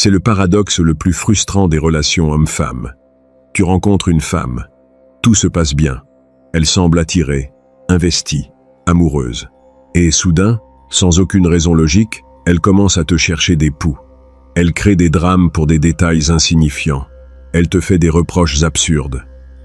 C'est le paradoxe le plus frustrant des relations homme-femme. Tu rencontres une femme. Tout se passe bien. Elle semble attirée, investie, amoureuse. Et soudain, sans aucune raison logique, elle commence à te chercher des poux. Elle crée des drames pour des détails insignifiants. Elle te fait des reproches absurdes.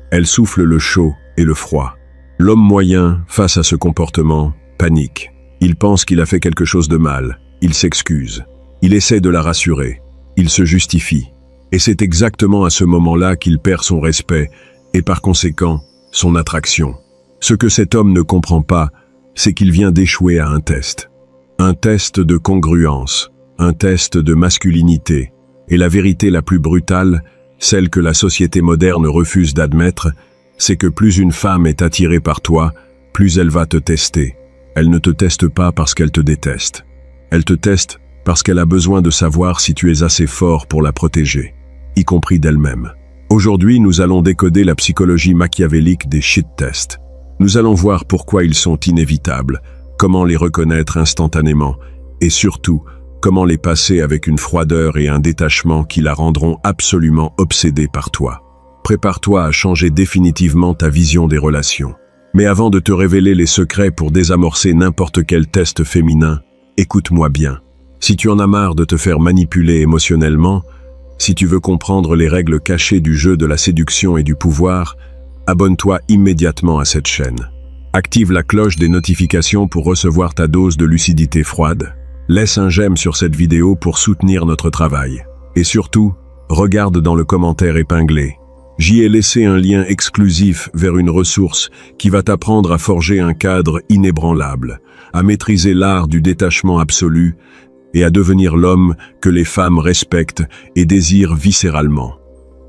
Elle souffle le chaud et le froid. L'homme moyen, face à ce comportement, panique. Il pense qu'il a fait quelque chose de mal. Il s'excuse. Il essaie de la rassurer. Il se justifie. Et c'est exactement à ce moment-là qu'il perd son respect et par conséquent, son attraction. Ce que cet homme ne comprend pas, c'est qu'il vient d'échouer à un test. Un test de congruence, un test de masculinité. Et la vérité la plus brutale, celle que la société moderne refuse d'admettre, c'est que plus une femme est attirée par toi, plus elle va te tester. Elle ne te teste pas parce qu'elle te déteste. Elle te teste parce qu'elle a besoin de savoir si tu es assez fort pour la protéger, y compris d'elle-même. Aujourd'hui, nous allons décoder la psychologie machiavélique des shit tests. Nous allons voir pourquoi ils sont inévitables, comment les reconnaître instantanément, et surtout, comment les passer avec une froideur et un détachement qui la rendront absolument obsédée par toi. Prépare-toi à changer définitivement ta vision des relations. Mais avant de te révéler les secrets pour désamorcer n'importe quel test féminin, écoute-moi bien. Si tu en as marre de te faire manipuler émotionnellement, si tu veux comprendre les règles cachées du jeu de la séduction et du pouvoir, abonne-toi immédiatement à cette chaîne. Active la cloche des notifications pour recevoir ta dose de lucidité froide. Laisse un j'aime sur cette vidéo pour soutenir notre travail. Et surtout, regarde dans le commentaire épinglé. J'y ai laissé un lien exclusif vers une ressource qui va t'apprendre à forger un cadre inébranlable, à maîtriser l'art du détachement absolu et à devenir l'homme que les femmes respectent et désirent viscéralement.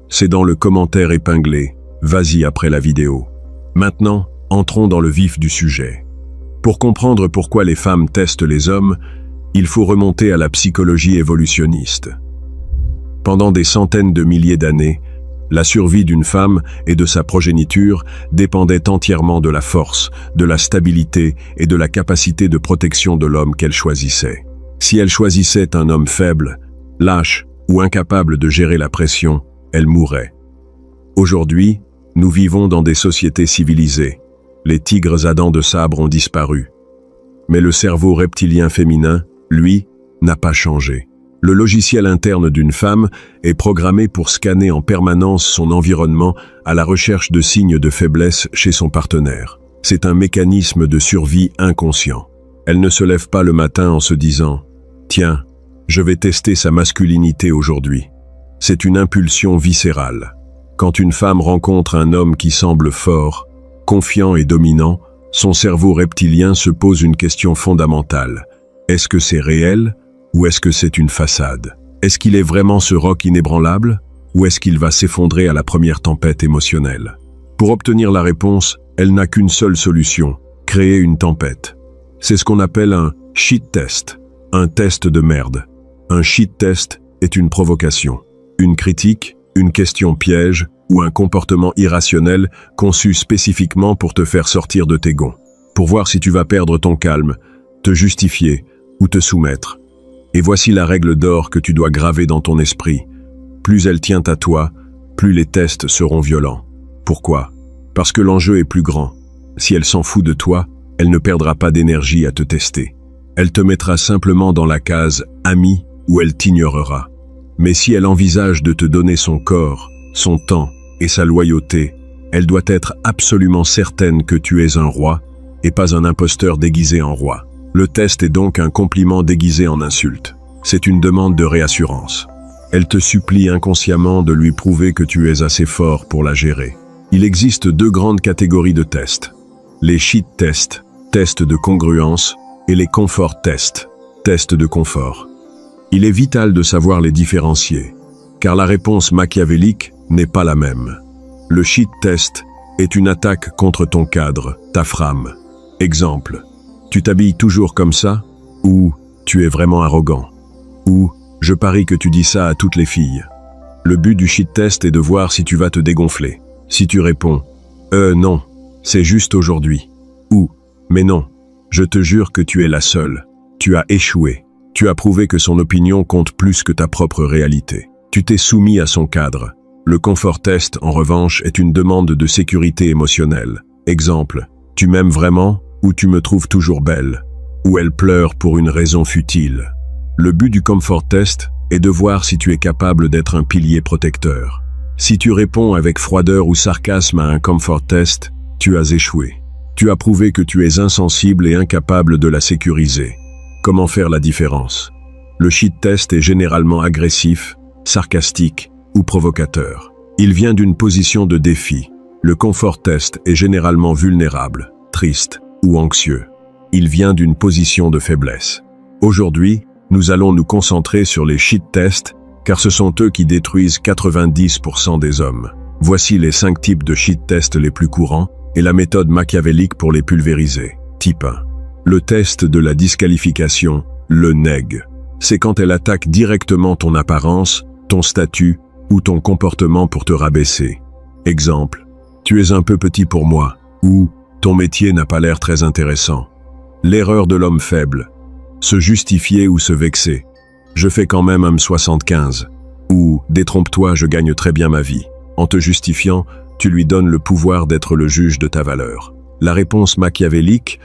C'est dans le commentaire épinglé. Vas-y après la vidéo. Maintenant, entrons dans le vif du sujet. Pour comprendre pourquoi les femmes testent les hommes, il faut remonter à la psychologie évolutionniste. Pendant des centaines de milliers d'années, la survie d'une femme et de sa progéniture dépendait entièrement de la force, de la stabilité et de la capacité de protection de l'homme qu'elle choisissait. Si elle choisissait un homme faible, lâche ou incapable de gérer la pression, elle mourrait. Aujourd'hui, nous vivons dans des sociétés civilisées. Les tigres à dents de sabre ont disparu. Mais le cerveau reptilien féminin, lui, n'a pas changé. Le logiciel interne d'une femme est programmé pour scanner en permanence son environnement à la recherche de signes de faiblesse chez son partenaire. C'est un mécanisme de survie inconscient. Elle ne se lève pas le matin en se disant « Tiens, je vais tester sa masculinité aujourd'hui ». C'est une impulsion viscérale. Quand une femme rencontre un homme qui semble fort, confiant et dominant, son cerveau reptilien se pose une question fondamentale. Est-ce que c'est réel ou est-ce que c'est une façade? Est-ce qu'il est vraiment ce roc inébranlable ou est-ce qu'il va s'effondrer à la première tempête émotionnelle? Pour obtenir la réponse, elle n'a qu'une seule solution, créer une tempête. C'est ce qu'on appelle un shit test, un test de merde. Un shit test est une provocation, une critique, une question piège ou un comportement irrationnel conçu spécifiquement pour te faire sortir de tes gonds, pour voir si tu vas perdre ton calme, te justifier ou te soumettre. Et voici la règle d'or que tu dois graver dans ton esprit. Plus elle tient à toi, plus les tests seront violents. Pourquoi? Parce que l'enjeu est plus grand. Si elle s'en fout de toi, elle ne perdra pas d'énergie à te tester. Elle te mettra simplement dans la case « ami » où elle t'ignorera. Mais si elle envisage de te donner son corps, son temps et sa loyauté, elle doit être absolument certaine que tu es un roi et pas un imposteur déguisé en roi. Le test est donc un compliment déguisé en insulte. C'est une demande de réassurance. Elle te supplie inconsciemment de lui prouver que tu es assez fort pour la gérer. Il existe deux grandes catégories de tests. Les shit tests, tests de congruence, et les comfort tests, tests de confort. Il est vital de savoir les différencier, car la réponse machiavélique n'est pas la même. Le shit test est une attaque contre ton cadre, ta frame. Exemple, tu t'habilles toujours comme ça, ou tu es vraiment arrogant, ou je parie que tu dis ça à toutes les filles. Le but du shit test est de voir si tu vas te dégonfler. Si tu réponds « non, c'est juste aujourd'hui » ou « mais non, je te jure que tu es la seule », tu as échoué. Tu as prouvé que son opinion compte plus que ta propre réalité. Tu t'es soumis à son cadre. Le confort test, en revanche, est une demande de sécurité émotionnelle. Exemple, tu m'aimes vraiment ou tu me trouves toujours belle? Ou elle pleure pour une raison futile. Le but du comfort test est de voir si tu es capable d'être un pilier protecteur. Si tu réponds avec froideur ou sarcasme à un comfort test, tu as échoué. Tu as prouvé que tu es insensible et incapable de la sécuriser. Comment faire la différence? Le shit test est généralement agressif, sarcastique ou provocateur. Il vient d'une position de défi. Le confort test est généralement vulnérable, triste ou anxieux. Il vient d'une position de faiblesse. Aujourd'hui, nous allons nous concentrer sur les shit tests, car ce sont eux qui détruisent 90% des hommes. Voici les 5 types de shit tests les plus courants et la méthode machiavélique pour les pulvériser. Type 1. Le test de la disqualification, le neg. C'est quand elle attaque directement ton apparence, ton statut ou ton comportement pour te rabaisser. Exemple, tu es un peu petit pour moi, ou ton métier n'a pas l'air très intéressant. L'erreur de l'homme faible. Se justifier ou se vexer. Je fais quand même 1m75. Ou détrompe-toi, je gagne très bien ma vie. En te justifiant, tu lui donnes le pouvoir d'être le juge de ta valeur. La réponse machiavélique,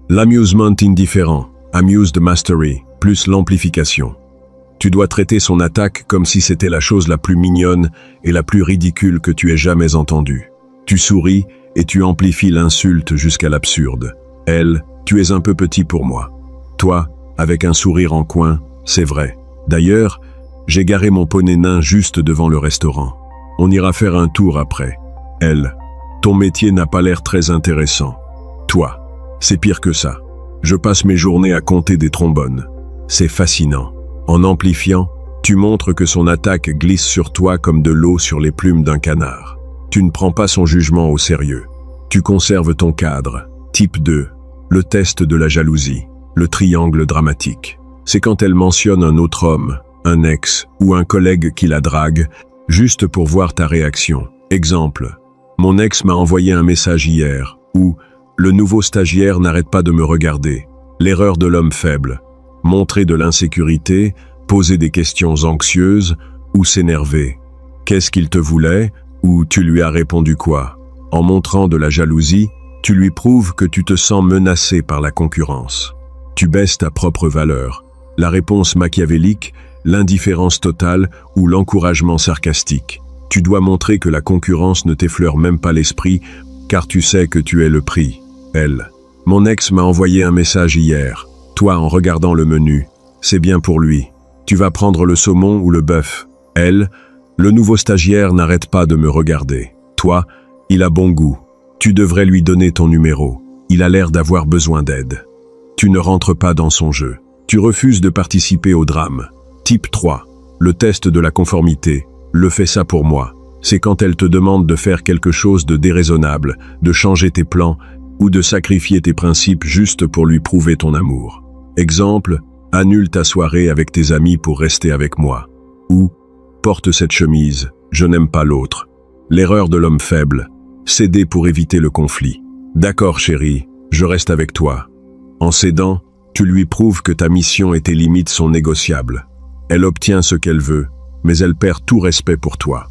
l'amusement indifférent, amused mastery, plus l'amplification. Tu dois traiter son attaque comme si c'était la chose la plus mignonne et la plus ridicule que tu aies jamais entendue. Tu souris et tu amplifies l'insulte jusqu'à l'absurde. Elle, tu es un peu petit pour moi. Toi, avec un sourire en coin, c'est vrai. D'ailleurs, j'ai garé mon poney nain juste devant le restaurant. On ira faire un tour après. Elle, ton métier n'a pas l'air très intéressant. Toi, c'est pire que ça. Je passe mes journées à compter des trombones. C'est fascinant. En amplifiant, tu montres que son attaque glisse sur toi comme de l'eau sur les plumes d'un canard. Tu ne prends pas son jugement au sérieux. Tu conserves ton cadre. Type 2. Le test de la jalousie. Le triangle dramatique. C'est quand elle mentionne un autre homme, un ex ou un collègue qui la drague, juste pour voir ta réaction. Exemple, mon ex m'a envoyé un message hier, ou le nouveau stagiaire n'arrête pas de me regarder. L'erreur de l'homme faible. Montrer de l'insécurité, poser des questions anxieuses ou s'énerver. Qu'est-ce qu'il te voulait ou tu lui as répondu quoi? En montrant de la jalousie, tu lui prouves que tu te sens menacé par la concurrence. Tu baisses ta propre valeur. La réponse machiavélique, l'indifférence totale ou l'encouragement sarcastique. Tu dois montrer que la concurrence ne t'effleure même pas l'esprit, car tu sais que tu es le prix. Elle. Mon ex m'a envoyé un message hier. Toi, en regardant le menu, c'est bien pour lui. Tu vas prendre le saumon ou le bœuf. Elle. Le nouveau stagiaire n'arrête pas de me regarder. Toi, il a bon goût. Tu devrais lui donner ton numéro. Il a l'air d'avoir besoin d'aide. Tu ne rentres pas dans son jeu. Tu refuses de participer au drame. Type 3. Le test de la conformité. Le fais ça pour moi. C'est quand elle te demande de faire quelque chose de déraisonnable, de changer tes plans ou de sacrifier tes principes juste pour lui prouver ton amour. Exemple, annule ta soirée avec tes amis pour rester avec moi. Ou, porte cette chemise, je n'aime pas l'autre. L'erreur de l'homme faible. Céder pour éviter le conflit. D'accord chérie, je reste avec toi. En cédant, tu lui prouves que ta mission et tes limites sont négociables. Elle obtient ce qu'elle veut, mais elle perd tout respect pour toi.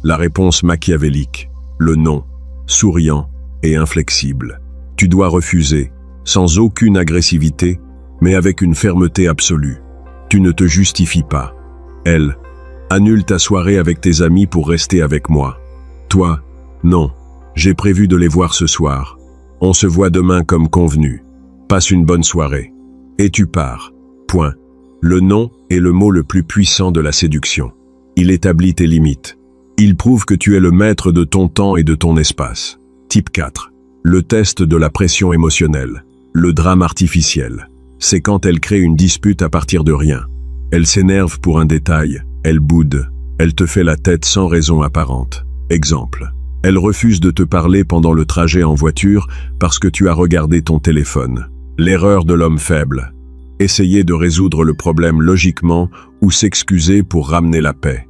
La réponse machiavélique, le non, souriant et inflexible. Tu dois refuser, sans aucune agressivité, mais avec une fermeté absolue. Tu ne te justifies pas. Elle, annule ta soirée avec tes amis pour rester avec moi. Toi, non, j'ai prévu de les voir ce soir. On se voit demain comme convenu. Passe une bonne soirée. Et tu pars. Point. Le non est le mot le plus puissant de la séduction. Il établit tes limites. Il prouve que tu es le maître de ton temps et de ton espace. Type 4. Le test de la pression émotionnelle. Le drame artificiel. C'est quand elle crée une dispute à partir de rien. Elle s'énerve pour un détail, elle boude, elle te fait la tête sans raison apparente. Exemple. Elle refuse de te parler pendant le trajet en voiture parce que tu as regardé ton téléphone. L'erreur de l'homme faible. Essayer de résoudre le problème logiquement ou s'excuser pour ramener la paix.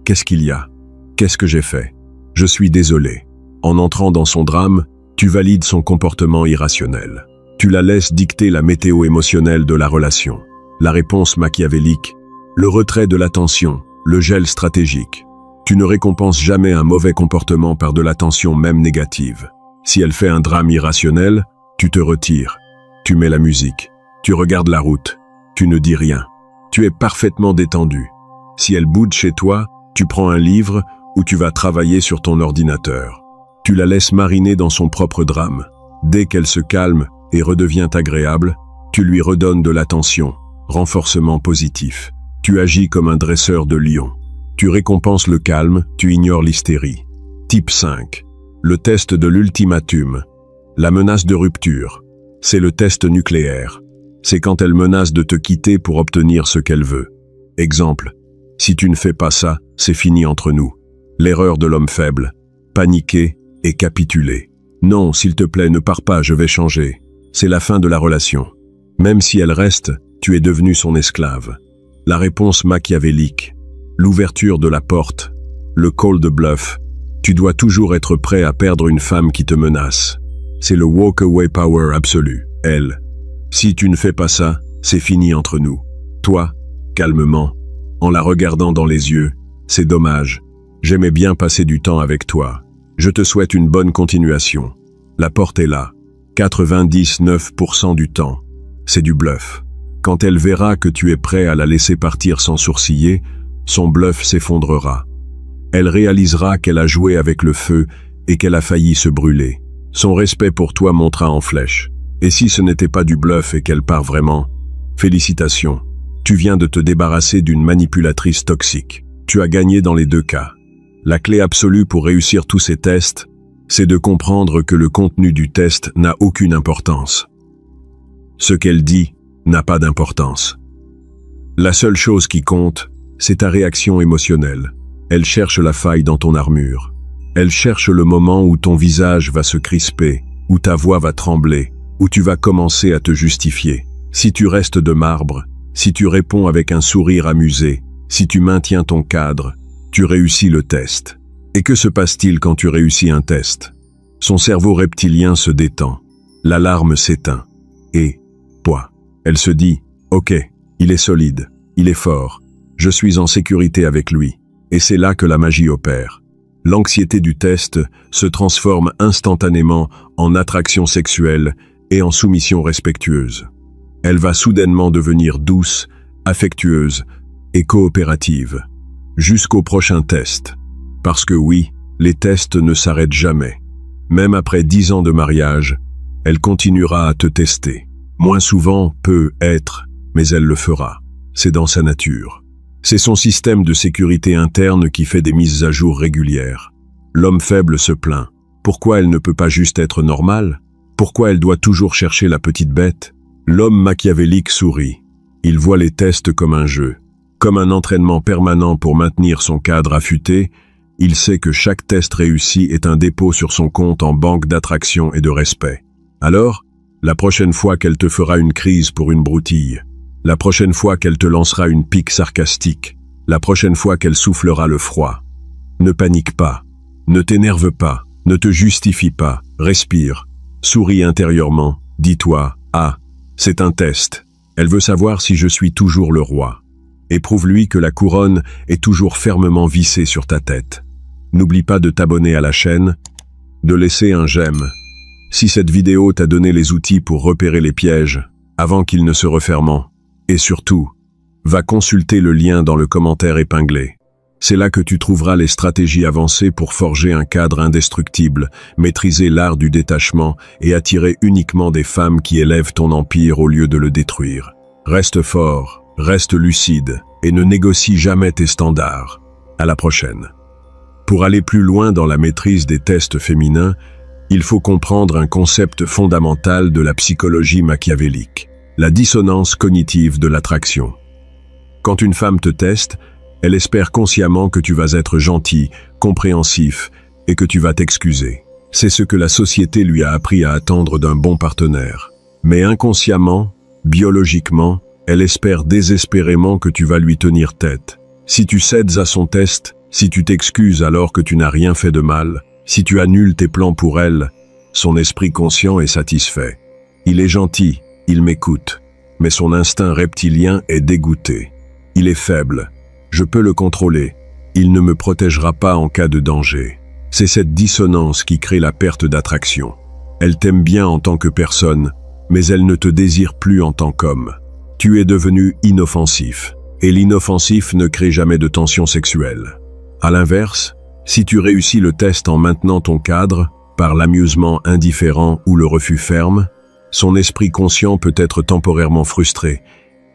Qu'est-ce qu'il y a? Qu'est-ce que j'ai fait? Je suis désolé. En entrant dans son drame, tu valides son comportement irrationnel. Tu la laisses dicter la météo émotionnelle de la relation. La réponse machiavélique, le retrait de l'attention, le gel stratégique. Tu ne récompenses jamais un mauvais comportement par de l'attention même négative. Si elle fait un drame irrationnel, tu te retires. Tu mets la musique. Tu regardes la route. Tu ne dis rien. Tu es parfaitement détendu. Si elle boude chez toi, tu prends un livre ou tu vas travailler sur ton ordinateur. Tu la laisses mariner dans son propre drame. Dès qu'elle se calme et redevient agréable, tu lui redonnes de l'attention. Renforcement positif. Tu agis comme un dresseur de lions. Tu récompenses le calme, tu ignores l'hystérie. Type 5. Le test de l'ultimatum. La menace de rupture. C'est le test nucléaire. C'est quand elle menace de te quitter pour obtenir ce qu'elle veut. Exemple. Si tu ne fais pas ça, c'est fini entre nous. L'erreur de l'homme faible. Paniquer et capituler. Non, s'il te plaît, ne pars pas, je vais changer. C'est la fin de la relation. Même si elle reste, tu es devenu son esclave. La réponse machiavélique. L'ouverture de la porte. Le call de bluff. Tu dois toujours être prêt à perdre une femme qui te menace. C'est le walk-away power absolu, elle. Si tu ne fais pas ça, c'est fini entre nous. Toi, calmement, en la regardant dans les yeux, c'est dommage. J'aimais bien passer du temps avec toi. Je te souhaite une bonne continuation. La porte est là. 99% du temps. C'est du bluff. Quand elle verra que tu es prêt à la laisser partir sans sourciller, son bluff s'effondrera. Elle réalisera qu'elle a joué avec le feu et qu'elle a failli se brûler. Son respect pour toi montera en flèche. Et si ce n'était pas du bluff et qu'elle part vraiment, félicitations. Tu viens de te débarrasser d'une manipulatrice toxique. Tu as gagné dans les deux cas. La clé absolue pour réussir tous ces tests, c'est de comprendre que le contenu du test n'a aucune importance. Ce qu'elle dit n'a pas d'importance. La seule chose qui compte, c'est ta réaction émotionnelle. Elle cherche la faille dans ton armure. Elle cherche le moment où ton visage va se crisper, où ta voix va trembler, où tu vas commencer à te justifier. Si tu restes de marbre, si tu réponds avec un sourire amusé, si tu maintiens ton cadre, tu réussis le test. Et que se passe-t-il quand tu réussis un test? Son cerveau reptilien se détend. L'alarme s'éteint. Et, elle se dit, ok, il est solide, il est fort, je suis en sécurité avec lui. Et c'est là que la magie opère. L'anxiété du test se transforme instantanément en attraction sexuelle et en soumission respectueuse. Elle va soudainement devenir douce, affectueuse et coopérative. Jusqu'au prochain test. Parce que oui, les tests ne s'arrêtent jamais. Même après 10 ans de mariage, elle continuera à te tester. Moins souvent, peut-être, mais elle le fera. C'est dans sa nature. C'est son système de sécurité interne qui fait des mises à jour régulières. L'homme faible se plaint. Pourquoi elle ne peut pas juste être normale? Pourquoi elle doit toujours chercher la petite bête? L'homme machiavélique sourit. Il voit les tests comme un jeu. Comme un entraînement permanent pour maintenir son cadre affûté, il sait que chaque test réussi est un dépôt sur son compte en banque d'attraction et de respect. Alors, la prochaine fois qu'elle te fera une crise pour une broutille, la prochaine fois qu'elle te lancera une pique sarcastique, la prochaine fois qu'elle soufflera le froid, ne panique pas, ne t'énerve pas, ne te justifie pas, respire, souris intérieurement, dis-toi, ah, c'est un test, elle veut savoir si je suis toujours le roi. Éprouve-lui que la couronne est toujours fermement vissée sur ta tête. N'oublie pas de t'abonner à la chaîne, de laisser un j'aime. Si cette vidéo t'a donné les outils pour repérer les pièges, avant qu'ils ne se referment, et surtout, va consulter le lien dans le commentaire épinglé. C'est là que tu trouveras les stratégies avancées pour forger un cadre indestructible, maîtriser l'art du détachement et attirer uniquement des femmes qui élèvent ton empire au lieu de le détruire. Reste fort, reste lucide et ne négocie jamais tes standards. À la prochaine. Pour aller plus loin dans la maîtrise des tests féminins, il faut comprendre un concept fondamental de la psychologie machiavélique, la dissonance cognitive de l'attraction. Quand une femme te teste, elle espère consciemment que tu vas être gentil, compréhensif et que tu vas t'excuser. C'est ce que la société lui a appris à attendre d'un bon partenaire. Mais inconsciemment, biologiquement, elle espère désespérément que tu vas lui tenir tête. Si tu cèdes à son test, si tu t'excuses alors que tu n'as rien fait de mal, si tu annules tes plans pour elle, son esprit conscient est satisfait. Il est gentil, il m'écoute. mais son instinct reptilien est dégoûté. Il est faible. Je peux le contrôler. Il ne me protégera pas en cas de danger. C'est cette dissonance qui crée la perte d'attraction. Elle t'aime bien en tant que personne, mais elle ne te désire plus en tant qu'homme. Tu es devenu inoffensif, et l'inoffensif ne crée jamais de tension sexuelle. À l'inverse, si tu réussis le test en maintenant ton cadre, par l'amusement indifférent ou le refus ferme, son esprit conscient peut être temporairement frustré.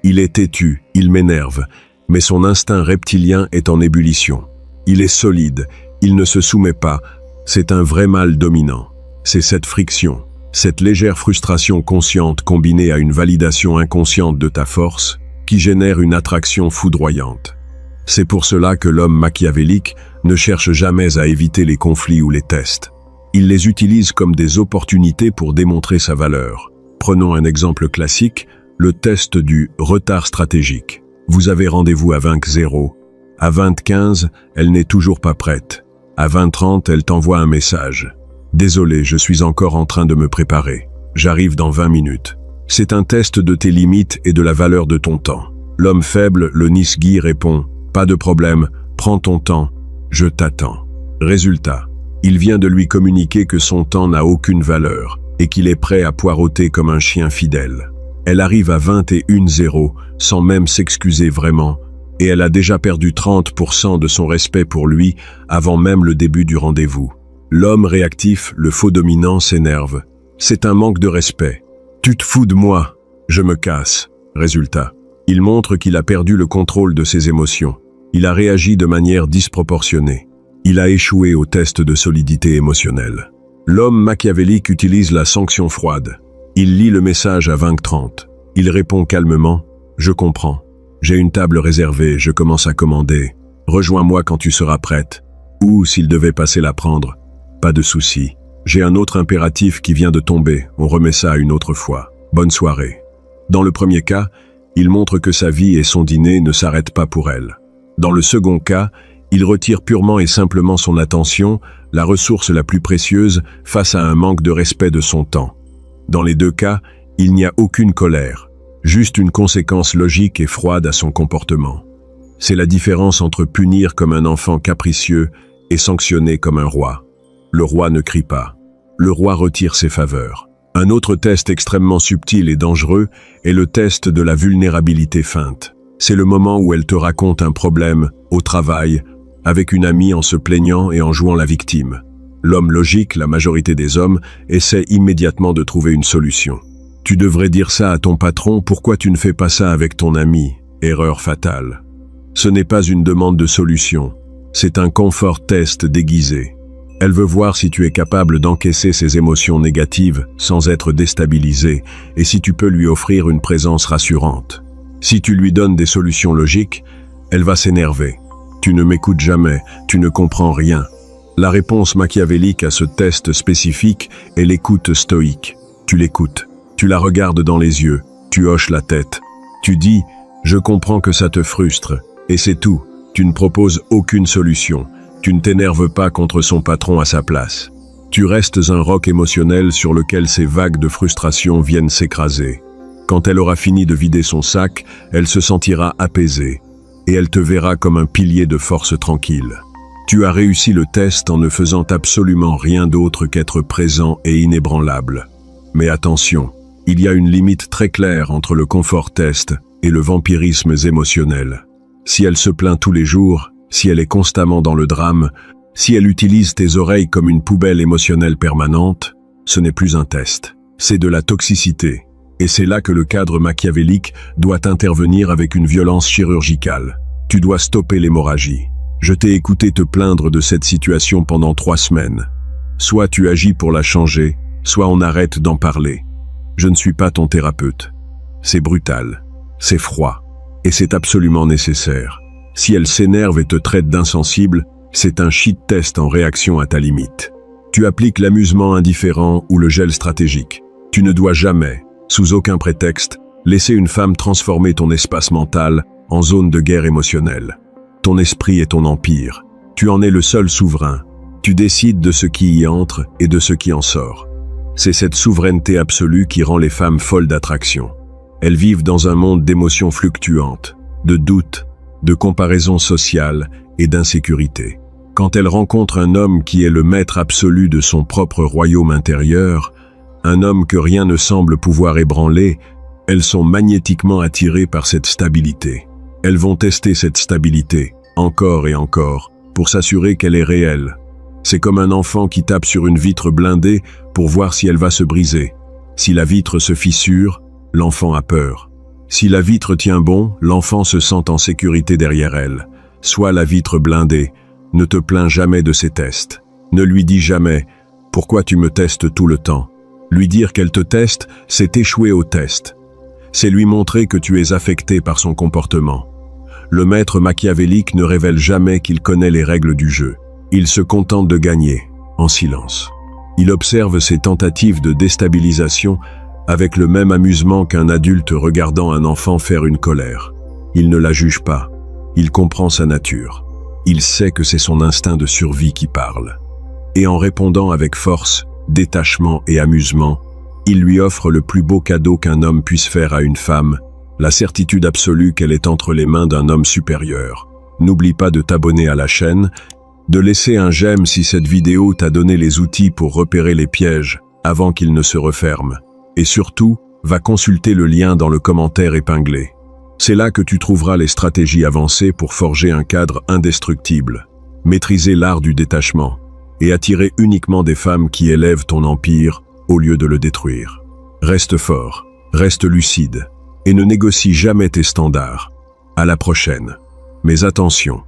Il est têtu, il m'énerve, mais son instinct reptilien est en ébullition. Il est solide, il ne se soumet pas, c'est un vrai mâle dominant. C'est cette friction, cette légère frustration consciente combinée à une validation inconsciente de ta force, qui génère une attraction foudroyante. C'est pour cela que l'homme machiavélique ne cherche jamais à éviter les conflits ou les tests. Il les utilise comme des opportunités pour démontrer sa valeur. Prenons un exemple classique, le test du retard stratégique. Vous avez rendez-vous à 20h. À 20h15, elle n'est toujours pas prête. À 20h30, elle t'envoie un message. Désolé, je suis encore en train de me préparer. J'arrive dans 20 minutes. C'est un test de tes limites et de la valeur de ton temps. L'homme faible, le Nisgui, répond « Pas de problème, prends ton temps, je t'attends ». Résultat, il vient de lui communiquer que son temps n'a aucune valeur et qu'il est prêt à poireauter comme un chien fidèle. Elle arrive à 21h sans même s'excuser vraiment, et elle a déjà perdu 30% de son respect pour lui avant même le début du rendez-vous. L'homme réactif, le faux dominant, s'énerve. C'est un manque de respect. Tu te fous de moi, je me casse. Résultat, il montre qu'il a perdu le contrôle de ses émotions. Il a réagi de manière disproportionnée. Il a échoué au test de solidité émotionnelle. L'homme machiavélique utilise la sanction froide. Il lit le message à 20h30. Il répond calmement « Je comprends. J'ai une table réservée, je commence à commander. Rejoins-moi quand tu seras prête. Ou s'il devait passer la prendre. Pas de souci. J'ai un autre impératif qui vient de tomber, on remet ça une autre fois. Bonne soirée. » Dans le premier cas, il montre que sa vie et son dîner ne s'arrêtent pas pour elle. Dans le second cas, il retire purement et simplement son attention, la ressource la plus précieuse, face à un manque de respect de son temps. Dans les deux cas, il n'y a aucune colère, juste une conséquence logique et froide à son comportement. C'est la différence entre punir comme un enfant capricieux et sanctionner comme un roi. Le roi ne crie pas. Le roi retire ses faveurs. Un autre test extrêmement subtil et dangereux est le test de la vulnérabilité feinte. C'est le moment où elle te raconte un problème, au travail, avec une amie en se plaignant et en jouant la victime. L'homme logique, la majorité des hommes, essaie immédiatement de trouver une solution. Tu devrais dire ça à ton patron, pourquoi tu ne fais pas ça avec ton ami? Erreur fatale. Ce n'est pas une demande de solution, c'est un confort test déguisé. Elle veut voir si tu es capable d'encaisser ses émotions négatives sans être déstabilisé et si tu peux lui offrir une présence rassurante. Si tu lui donnes des solutions logiques, elle va s'énerver. Tu ne m'écoutes jamais, tu ne comprends rien. La réponse machiavélique à ce test spécifique est l'écoute stoïque. Tu l'écoutes, tu la regardes dans les yeux, tu hoches la tête. Tu dis « Je comprends que ça te frustre » et c'est tout. Tu ne proposes aucune solution. Tu ne t'énerves pas contre son patron à sa place. Tu restes un roc émotionnel sur lequel ces vagues de frustration viennent s'écraser. Quand elle aura fini de vider son sac, elle se sentira apaisée. Et elle te verra comme un pilier de force tranquille. Tu as réussi le test en ne faisant absolument rien d'autre qu'être présent et inébranlable. Mais attention, il y a une limite très claire entre le confort test et le vampirisme émotionnel. Si elle se plaint tous les jours, si elle est constamment dans le drame, si elle utilise tes oreilles comme une poubelle émotionnelle permanente, ce n'est plus un test, c'est de la toxicité. Et c'est là que le cadre machiavélique doit intervenir avec une violence chirurgicale. Tu dois stopper l'hémorragie. Je t'ai écouté te plaindre de cette situation pendant 3 semaines. Soit tu agis pour la changer, soit on arrête d'en parler. Je ne suis pas ton thérapeute. C'est brutal, c'est froid, et c'est absolument nécessaire. Si elle s'énerve et te traite d'insensible, c'est un shit test en réaction à ta limite. Tu appliques l'amusement indifférent ou le gel stratégique. Tu ne dois jamais, sous aucun prétexte, laisser une femme transformer ton espace mental en zone de guerre émotionnelle. Ton esprit est ton empire. Tu en es le seul souverain. Tu décides de ce qui y entre et de ce qui en sort. C'est cette souveraineté absolue qui rend les femmes folles d'attraction. Elles vivent dans un monde d'émotions fluctuantes, de doutes, de comparaisons sociales et d'insécurité. Quand elles rencontrent un homme qui est le maître absolu de son propre royaume intérieur, un homme que rien ne semble pouvoir ébranler, elles sont magnétiquement attirées par cette stabilité. Elles vont tester cette stabilité, encore et encore, pour s'assurer qu'elle est réelle. C'est comme un enfant qui tape sur une vitre blindée pour voir si elle va se briser. Si la vitre se fissure, l'enfant a peur. Si la vitre tient bon, l'enfant se sent en sécurité derrière elle. Sois la vitre blindée. Ne te plains jamais de ses tests. Ne lui dis jamais « Pourquoi tu me testes tout le temps ?» Lui dire qu'elle te teste, c'est échouer au test. C'est lui montrer que tu es affecté par son comportement. Le maître machiavélique ne révèle jamais qu'il connaît les règles du jeu. Il se contente de gagner, en silence. Il observe ses tentatives de déstabilisation avec le même amusement qu'un adulte regardant un enfant faire une colère. Il ne la juge pas. Il comprend sa nature. Il sait que c'est son instinct de survie qui parle. Et en répondant avec force, détachement et amusement, il lui offre le plus beau cadeau qu'un homme puisse faire à une femme, la certitude absolue qu'elle est entre les mains d'un homme supérieur. N'oublie pas de t'abonner à la chaîne, de laisser un j'aime si cette vidéo t'a donné les outils pour repérer les pièges avant qu'ils ne se referment. Et surtout, va consulter le lien dans le commentaire épinglé. C'est là que tu trouveras les stratégies avancées pour forger un cadre indestructible, maîtriser l'art du détachement et attirer uniquement des femmes qui élèvent ton empire au lieu de le détruire. Reste fort, reste lucide et ne négocie jamais tes standards. À la prochaine. Mais attention,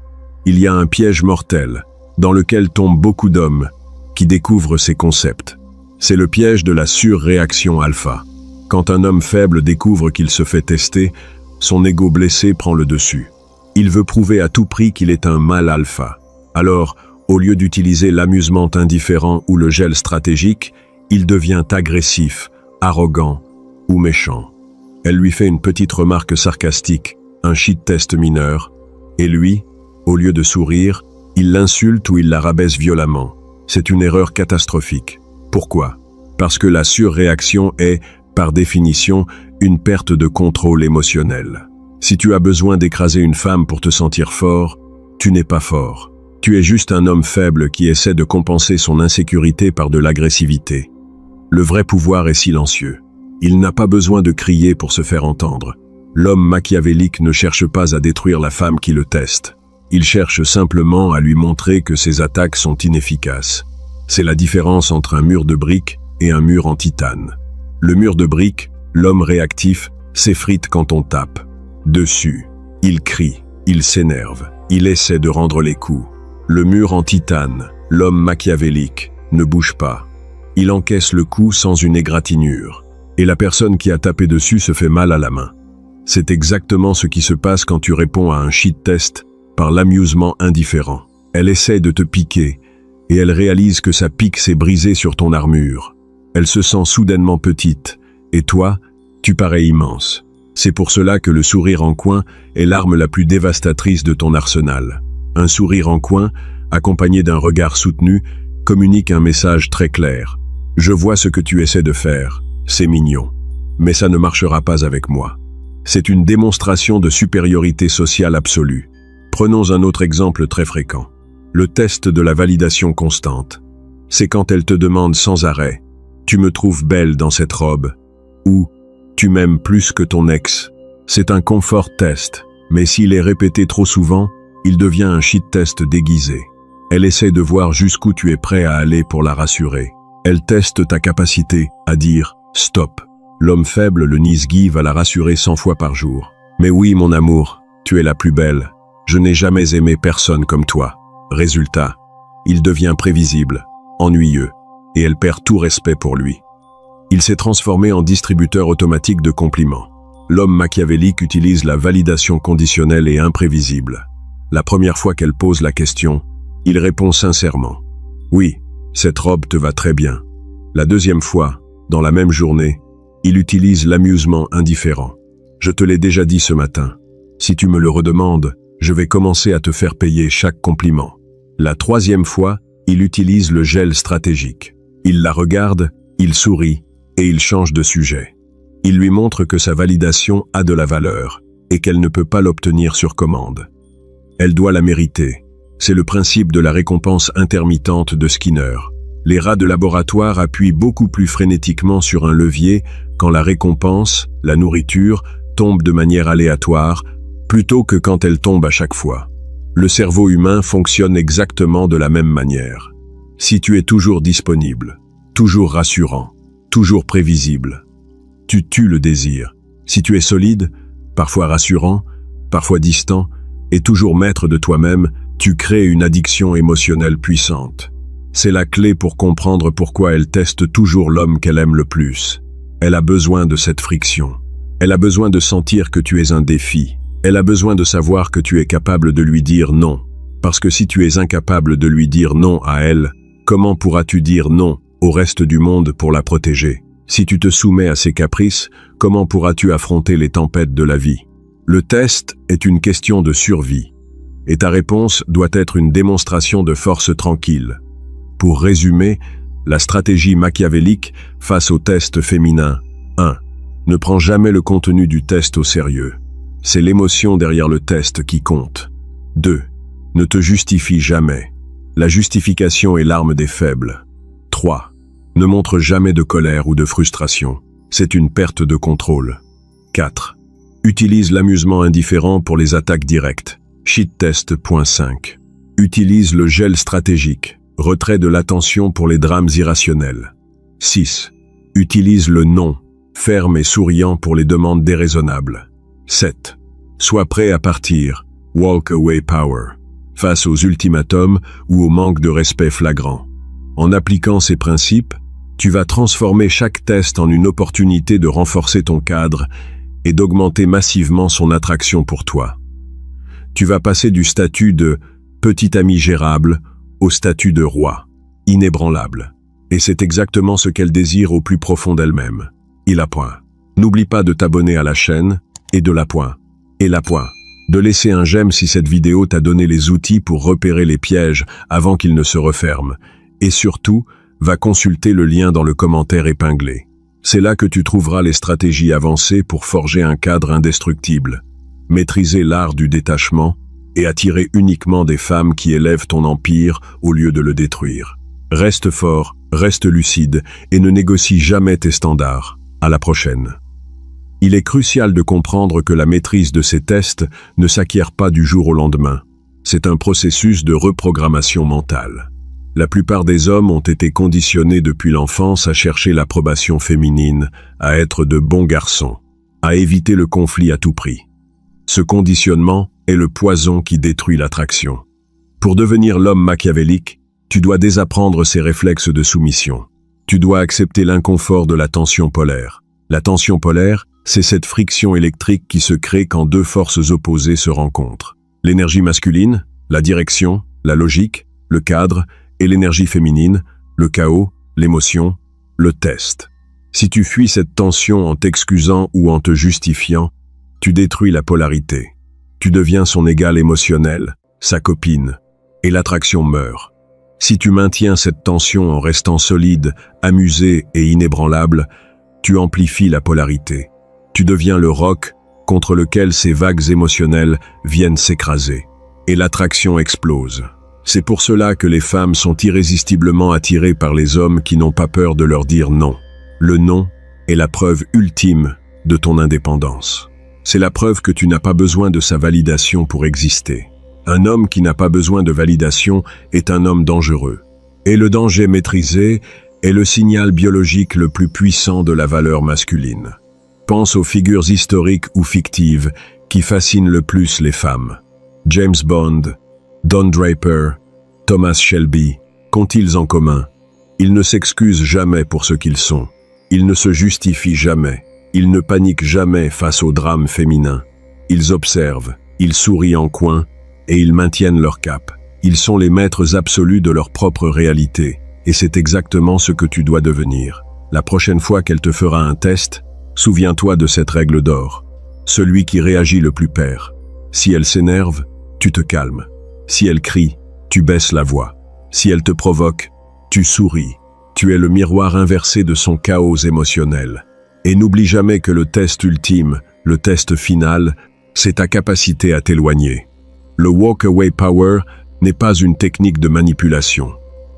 il y a un piège mortel dans lequel tombent beaucoup d'hommes qui découvrent ces concepts. C'est le piège de la surréaction alpha. Quand un homme faible découvre qu'il se fait tester, son ego blessé prend le dessus. Il veut prouver à tout prix qu'il est un mâle alpha. Alors, au lieu d'utiliser l'amusement indifférent ou le gel stratégique, il devient agressif, arrogant ou méchant. Elle lui fait une petite remarque sarcastique, un shit test mineur, et lui, au lieu de sourire, il l'insulte ou il la rabaisse violemment. C'est une erreur catastrophique. Pourquoi? Parce que la surréaction est, par définition, une perte de contrôle émotionnel. Si tu as besoin d'écraser une femme pour te sentir fort, tu n'es pas fort. Tu es juste un homme faible qui essaie de compenser son insécurité par de l'agressivité. Le vrai pouvoir est silencieux. Il n'a pas besoin de crier pour se faire entendre. L'homme machiavélique ne cherche pas à détruire la femme qui le teste. Il cherche simplement à lui montrer que ses attaques sont inefficaces. C'est la différence entre un mur de briques et un mur en titane. Le mur de briques, l'homme réactif, s'effrite quand on tape. Dessus, il crie, il s'énerve, il essaie de rendre les coups. Le mur en titane, l'homme machiavélique, ne bouge pas. Il encaisse le coup sans une égratignure. Et la personne qui a tapé dessus se fait mal à la main. C'est exactement ce qui se passe quand tu réponds à un shit test par l'amusement indifférent. Elle essaie de te piquer, et elle réalise que sa pique s'est brisée sur ton armure. Elle se sent soudainement petite, et toi, tu parais immense. C'est pour cela que le sourire en coin est l'arme la plus dévastatrice de ton arsenal. Un sourire en coin, accompagné d'un regard soutenu, communique un message très clair. Je vois ce que tu essaies de faire, c'est mignon, mais ça ne marchera pas avec moi. C'est une démonstration de supériorité sociale absolue. Prenons un autre exemple très fréquent. Le test de la validation constante. C'est quand elle te demande sans arrêt « Tu me trouves belle dans cette robe » ou « Tu m'aimes plus que ton ex ». C'est un confort test, mais s'il est répété trop souvent, il devient un shit test déguisé. Elle essaie de voir jusqu'où tu es prêt à aller pour la rassurer. Elle teste ta capacité à dire « Stop ». L'homme faible, le Nisgi, va la rassurer 100 fois par jour. « Mais oui, mon amour, tu es la plus belle. Je n'ai jamais aimé personne comme toi. » Résultat, il devient prévisible, ennuyeux, et elle perd tout respect pour lui. Il s'est transformé en distributeur automatique de compliments. L'homme machiavélique utilise la validation conditionnelle et imprévisible. La première fois qu'elle pose la question, il répond sincèrement « Oui, cette robe te va très bien ». La deuxième fois, dans la même journée, il utilise l'amusement indifférent. « Je te l'ai déjà dit ce matin. Si tu me le redemandes, je vais commencer à te faire payer chaque compliment. » La troisième fois, il utilise le gel stratégique. Il la regarde, il sourit et il change de sujet. Il lui montre que sa validation a de la valeur et qu'elle ne peut pas l'obtenir sur commande. Elle doit la mériter. C'est le principe de la récompense intermittente de Skinner. Les rats de laboratoire appuient beaucoup plus frénétiquement sur un levier quand la récompense, la nourriture, tombe de manière aléatoire, plutôt que quand elle tombe à chaque fois. Le cerveau humain fonctionne exactement de la même manière. Si tu es toujours disponible, toujours rassurant, toujours prévisible, tu tues le désir. Si tu es solide, parfois rassurant, parfois distant, et toujours maître de toi-même, tu crées une addiction émotionnelle puissante. C'est la clé pour comprendre pourquoi elle teste toujours l'homme qu'elle aime le plus. Elle a besoin de cette friction. Elle a besoin de sentir que tu es un défi. Elle a besoin de savoir que tu es capable de lui dire non. Parce que si tu es incapable de lui dire non à elle, comment pourras-tu dire non au reste du monde pour la protéger? Si tu te soumets à ses caprices, comment pourras-tu affronter les tempêtes de la vie? Le test est une question de survie. Et ta réponse doit être une démonstration de force tranquille. Pour résumer, la stratégie machiavélique face au test féminin. 1. Ne prends jamais le contenu du test au sérieux. C'est l'émotion derrière le test qui compte. 2. Ne te justifie jamais. La justification est l'arme des faibles. 3. Ne montre jamais de colère ou de frustration. C'est une perte de contrôle. 4. Utilise l'amusement indifférent pour les attaques directes. Shittest.5. Utilise le gel stratégique. Retrait de l'attention pour les drames irrationnels. 6. Utilise le non, ferme et souriant pour les demandes déraisonnables. 7. Sois prêt à partir, walk away power, face aux ultimatums ou au manque de respect flagrant. En appliquant ces principes, tu vas transformer chaque test en une opportunité de renforcer ton cadre et d'augmenter massivement son attraction pour toi. Tu vas passer du statut de « petit ami gérable » au statut de roi, inébranlable. Et c'est exactement ce qu'elle désire au plus profond d'elle-même. Il a point. N'oublie pas de t'abonner à la chaîne, et de la point. Et la point. De laisser un j'aime si cette vidéo t'a donné les outils pour repérer les pièges avant qu'ils ne se referment. Et surtout, va consulter le lien dans le commentaire épinglé. C'est là que tu trouveras les stratégies avancées pour forger un cadre indestructible, maîtriser l'art du détachement et attirer uniquement des femmes qui élèvent ton empire au lieu de le détruire. Reste fort, reste lucide et ne négocie jamais tes standards. À la prochaine. Il est crucial de comprendre que la maîtrise de ces tests ne s'acquiert pas du jour au lendemain. C'est un processus de reprogrammation mentale. La plupart des hommes ont été conditionnés depuis l'enfance à chercher l'approbation féminine, à être de bons garçons, à éviter le conflit à tout prix. Ce conditionnement est le poison qui détruit l'attraction. Pour devenir l'homme machiavélique, tu dois désapprendre ces réflexes de soumission. Tu dois accepter l'inconfort de la tension polaire. La tension polaire, c'est cette friction électrique qui se crée quand deux forces opposées se rencontrent. L'énergie masculine, la direction, la logique, le cadre, et l'énergie féminine, le chaos, l'émotion, le test. Si tu fuis cette tension en t'excusant ou en te justifiant, tu détruis la polarité. Tu deviens son égal émotionnel, sa copine, et l'attraction meurt. Si tu maintiens cette tension en restant solide, amusé et inébranlable, tu amplifies la polarité. Tu deviens le roc contre lequel ces vagues émotionnelles viennent s'écraser. Et l'attraction explose. C'est pour cela que les femmes sont irrésistiblement attirées par les hommes qui n'ont pas peur de leur dire non. Le non est la preuve ultime de ton indépendance. C'est la preuve que tu n'as pas besoin de sa validation pour exister. Un homme qui n'a pas besoin de validation est un homme dangereux. Et le danger maîtrisé est le signal biologique le plus puissant de la valeur masculine. Pense aux figures historiques ou fictives qui fascinent le plus les femmes. James Bond, Don Draper, Thomas Shelby, qu'ont-ils en commun? Ils ne s'excusent jamais pour ce qu'ils sont. Ils ne se justifient jamais. Ils ne paniquent jamais face au drame féminin. Ils observent, ils sourient en coin et ils maintiennent leur cap. Ils sont les maîtres absolus de leur propre réalité et c'est exactement ce que tu dois devenir. La prochaine fois qu'elle te fera un test, souviens-toi de cette règle d'or. Celui qui réagit le plus perd. Si elle s'énerve, tu te calmes. Si elle crie, tu baisses la voix. Si elle te provoque, tu souris. Tu es le miroir inversé de son chaos émotionnel. Et n'oublie jamais que le test ultime, le test final, c'est ta capacité à t'éloigner. Le walk-away power n'est pas une technique de manipulation.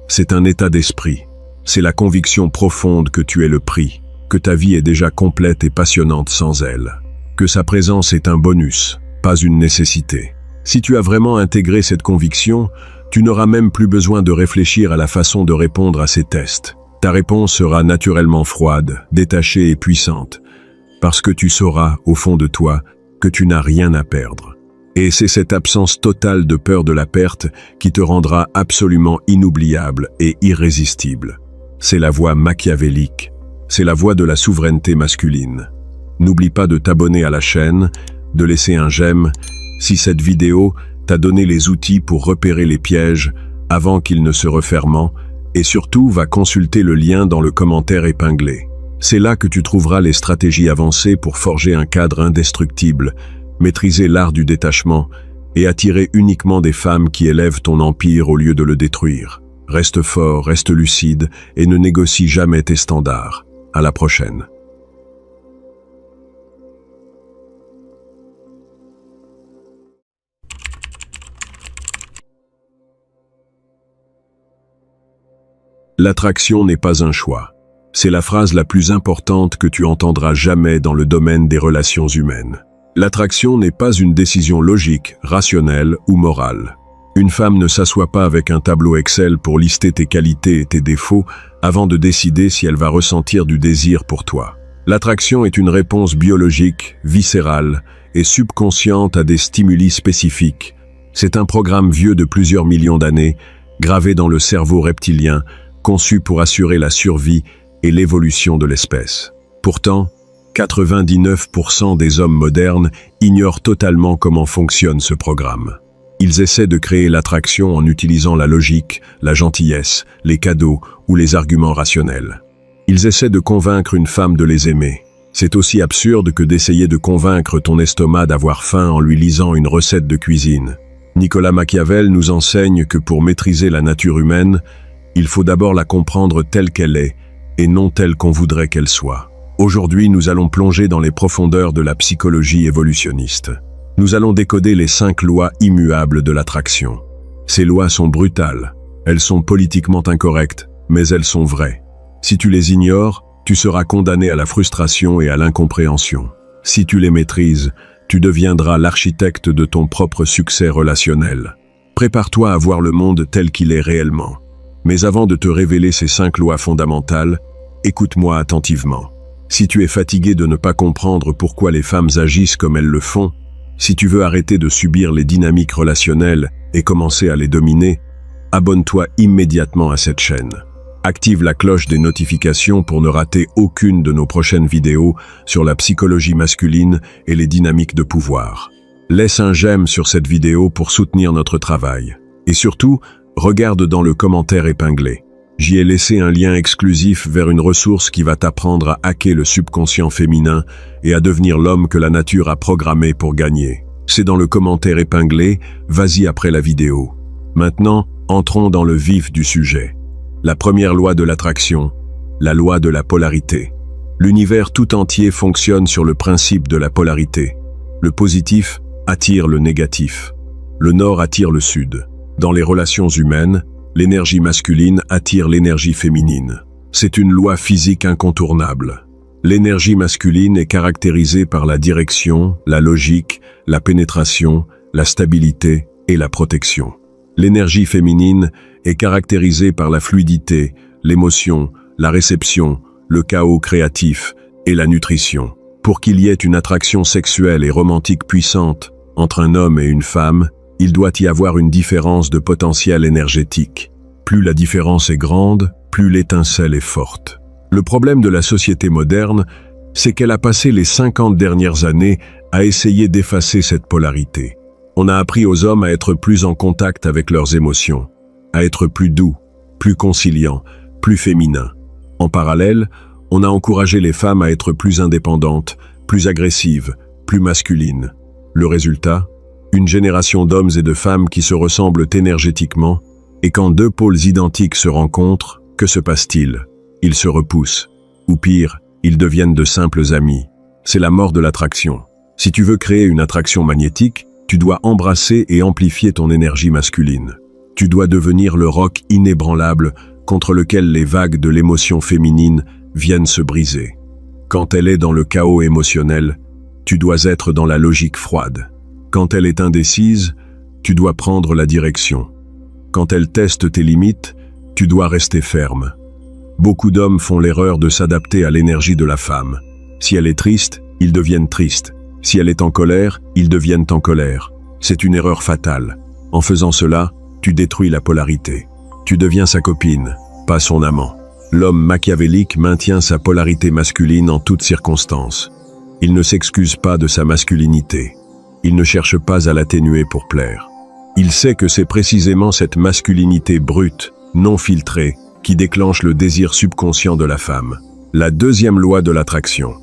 C'est un état d'esprit. C'est la conviction profonde que tu es le prix, que ta vie est déjà complète et passionnante sans elle, que sa présence est un bonus, pas une nécessité. Si tu as vraiment intégré cette conviction, tu n'auras même plus besoin de réfléchir à la façon de répondre à ces tests. Ta réponse sera naturellement froide, détachée et puissante, parce que tu sauras, au fond de toi, que tu n'as rien à perdre. Et c'est cette absence totale de peur de la perte qui te rendra absolument inoubliable et irrésistible. C'est la voie machiavélique, c'est la voie de la souveraineté masculine. N'oublie pas de t'abonner à la chaîne, de laisser un j'aime, si cette vidéo t'a donné les outils pour repérer les pièges avant qu'ils ne se referment, et surtout va consulter le lien dans le commentaire épinglé. C'est là que tu trouveras les stratégies avancées pour forger un cadre indestructible, maîtriser l'art du détachement et attirer uniquement des femmes qui élèvent ton empire au lieu de le détruire. Reste fort, reste lucide et ne négocie jamais tes standards. À la prochaine. L'attraction n'est pas un choix. C'est la phrase la plus importante que tu entendras jamais dans le domaine des relations humaines. L'attraction n'est pas une décision logique, rationnelle ou morale. Une femme ne s'assoit pas avec un tableau Excel pour lister tes qualités et tes défauts avant de décider si elle va ressentir du désir pour toi. L'attraction est une réponse biologique, viscérale et subconsciente à des stimuli spécifiques. C'est un programme vieux de plusieurs millions d'années, gravé dans le cerveau reptilien, conçu pour assurer la survie et l'évolution de l'espèce. Pourtant, 99% des hommes modernes ignorent totalement comment fonctionne ce programme. Ils essaient de créer l'attraction en utilisant la logique, la gentillesse, les cadeaux ou les arguments rationnels. Ils essaient de convaincre une femme de les aimer. C'est aussi absurde que d'essayer de convaincre ton estomac d'avoir faim en lui lisant une recette de cuisine. Nicolas Machiavel nous enseigne que pour maîtriser la nature humaine, il faut d'abord la comprendre telle qu'elle est, et non telle qu'on voudrait qu'elle soit. Aujourd'hui, nous allons plonger dans les profondeurs de la psychologie évolutionniste. Nous allons décoder les 5 lois immuables de l'attraction. Ces lois sont brutales, elles sont politiquement incorrectes, mais elles sont vraies. Si tu les ignores, tu seras condamné à la frustration et à l'incompréhension. Si tu les maîtrises, tu deviendras l'architecte de ton propre succès relationnel. Prépare-toi à voir le monde tel qu'il est réellement. Mais avant de te révéler ces 5 lois fondamentales, écoute-moi attentivement. Si tu es fatigué de ne pas comprendre pourquoi les femmes agissent comme elles le font, si tu veux arrêter de subir les dynamiques relationnelles et commencer à les dominer, abonne-toi immédiatement à cette chaîne. Active la cloche des notifications pour ne rater aucune de nos prochaines vidéos sur la psychologie masculine et les dynamiques de pouvoir. Laisse un j'aime sur cette vidéo pour soutenir notre travail. Et surtout, regarde dans le commentaire épinglé. J'y ai laissé un lien exclusif vers une ressource qui va t'apprendre à hacker le subconscient féminin et à devenir l'homme que la nature a programmé pour gagner. C'est dans le commentaire épinglé, vas-y après la vidéo. Maintenant, entrons dans le vif du sujet. La première loi de l'attraction, la loi de la polarité. L'univers tout entier fonctionne sur le principe de la polarité. Le positif attire le négatif. Le nord attire le sud. Dans les relations humaines, l'énergie masculine attire l'énergie féminine. C'est une loi physique incontournable. L'énergie masculine est caractérisée par la direction, la logique, la pénétration, la stabilité et la protection. L'énergie féminine est caractérisée par la fluidité, l'émotion, la réception, le chaos créatif et la nutrition. Pour qu'il y ait une attraction sexuelle et romantique puissante entre un homme et une femme, il doit y avoir une différence de potentiel énergétique. Plus la différence est grande, plus l'étincelle est forte. Le problème de la société moderne, c'est qu'elle a passé les 50 dernières années à essayer d'effacer cette polarité. On a appris aux hommes à être plus en contact avec leurs émotions, à être plus doux, plus conciliants, plus féminins. En parallèle, on a encouragé les femmes à être plus indépendantes, plus agressives, plus masculines. Le résultat ? Une génération d'hommes et de femmes qui se ressemblent énergétiquement, et quand 2 pôles identiques se rencontrent, que se passe-t-il? Ils se repoussent, ou pire, ils deviennent de simples amis. C'est la mort de l'attraction. Si tu veux créer une attraction magnétique, tu dois embrasser et amplifier ton énergie masculine. Tu dois devenir le roc inébranlable contre lequel les vagues de l'émotion féminine viennent se briser. Quand elle est dans le chaos émotionnel, tu dois être dans la logique froide. Quand elle est indécise, tu dois prendre la direction. Quand elle teste tes limites, tu dois rester ferme. Beaucoup d'hommes font l'erreur de s'adapter à l'énergie de la femme. Si elle est triste, ils deviennent tristes. Si elle est en colère, ils deviennent en colère. C'est une erreur fatale. En faisant cela, tu détruis la polarité. Tu deviens sa copine, pas son amant. L'homme machiavélique maintient sa polarité masculine en toutes circonstances. Il ne s'excuse pas de sa masculinité. Il ne cherche pas à l'atténuer pour plaire. Il sait que c'est précisément cette masculinité brute, non filtrée, qui déclenche le désir subconscient de la femme. La deuxième loi de l'attraction.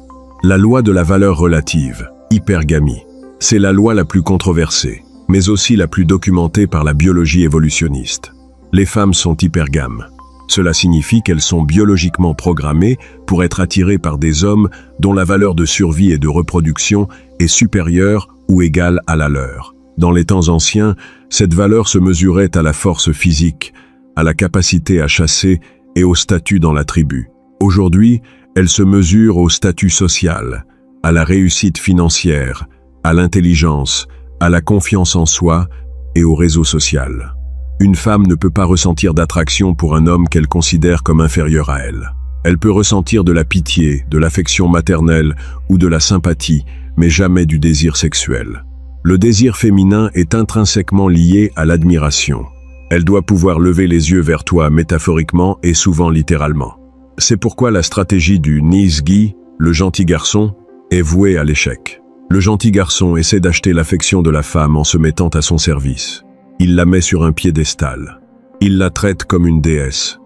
La loi de la valeur relative, hypergamie. C'est la loi la plus controversée, mais aussi la plus documentée par la biologie évolutionniste. Les femmes sont hypergames. Cela signifie qu'elles sont biologiquement programmées pour être attirées par des hommes dont la valeur de survie et de reproduction est supérieure ou égale à la leur. Dans les temps anciens, cette valeur se mesurait à la force physique, à la capacité à chasser et au statut dans la tribu. Aujourd'hui, elle se mesure au statut social, à la réussite financière, à l'intelligence, à la confiance en soi et au réseau social. Une femme ne peut pas ressentir d'attraction pour un homme qu'elle considère comme inférieur à elle. Elle peut ressentir de la pitié, de l'affection maternelle ou de la sympathie, mais jamais du désir sexuel. Le désir féminin est intrinsèquement lié à l'admiration. Elle doit pouvoir lever les yeux vers toi métaphoriquement et souvent littéralement. C'est pourquoi la stratégie du nice guy, le gentil garçon, est vouée à l'échec. Le gentil garçon essaie d'acheter l'affection de la femme en se mettant à son service. Il la met sur un piédestal. Il la traite comme une déesse.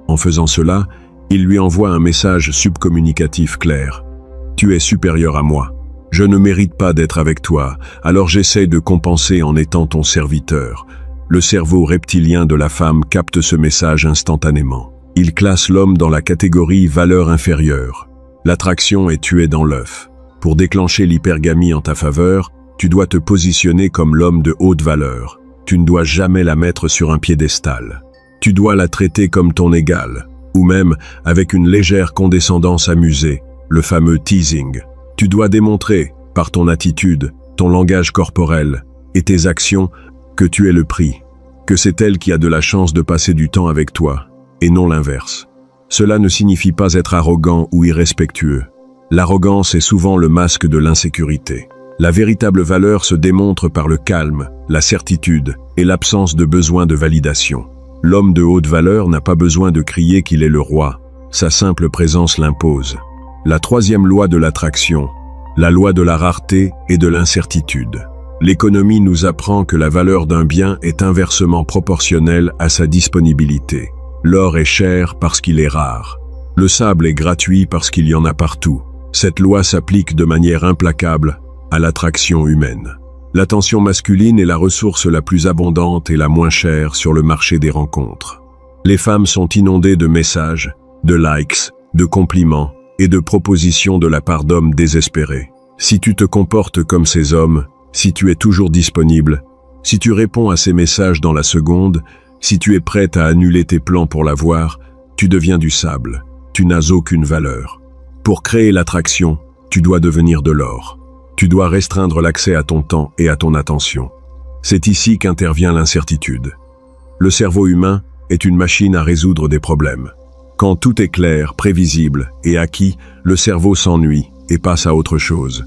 En faisant cela, il lui envoie un message subcommunicatif clair. Tu es supérieur à moi. Je ne mérite pas d'être avec toi, alors j'essaie de compenser en étant ton serviteur. Le cerveau reptilien de la femme capte ce message instantanément. Il classe l'homme dans la catégorie valeur inférieure. L'attraction est tuée dans l'œuf. Pour déclencher l'hypergamie en ta faveur, tu dois te positionner comme l'homme de haute valeur. Tu ne dois jamais la mettre sur un piédestal. Tu dois la traiter comme ton égal, ou même avec une légère condescendance amusée, le fameux teasing. Tu dois démontrer, par ton attitude, ton langage corporel et tes actions, que tu es le prix, que c'est elle qui a de la chance de passer du temps avec toi, et non l'inverse. Cela ne signifie pas être arrogant ou irrespectueux. L'arrogance est souvent le masque de l'insécurité. La véritable valeur se démontre par le calme, la certitude et l'absence de besoin de validation. L'homme de haute valeur n'a pas besoin de crier qu'il est le roi. Sa simple présence l'impose. La troisième loi de l'attraction, la loi de la rareté et de l'incertitude. L'économie nous apprend que la valeur d'un bien est inversement proportionnelle à sa disponibilité. L'or est cher parce qu'il est rare. Le sable est gratuit parce qu'il y en a partout. Cette loi s'applique de manière implacable à l'attraction humaine. L'attention masculine est la ressource la plus abondante et la moins chère sur le marché des rencontres. Les femmes sont inondées de messages, de likes, de compliments et de propositions de la part d'hommes désespérés. Si tu te comportes comme ces hommes, si tu es toujours disponible, si tu réponds à ces messages dans la seconde, si tu es prête à annuler tes plans pour l'avoir, tu deviens du sable. Tu n'as aucune valeur. Pour créer l'attraction, tu dois devenir de l'or. Tu dois restreindre l'accès à ton temps et à ton attention. C'est ici qu'intervient l'incertitude. Le cerveau humain est une machine à résoudre des problèmes. Quand tout est clair, prévisible et acquis, le cerveau s'ennuie et passe à autre chose.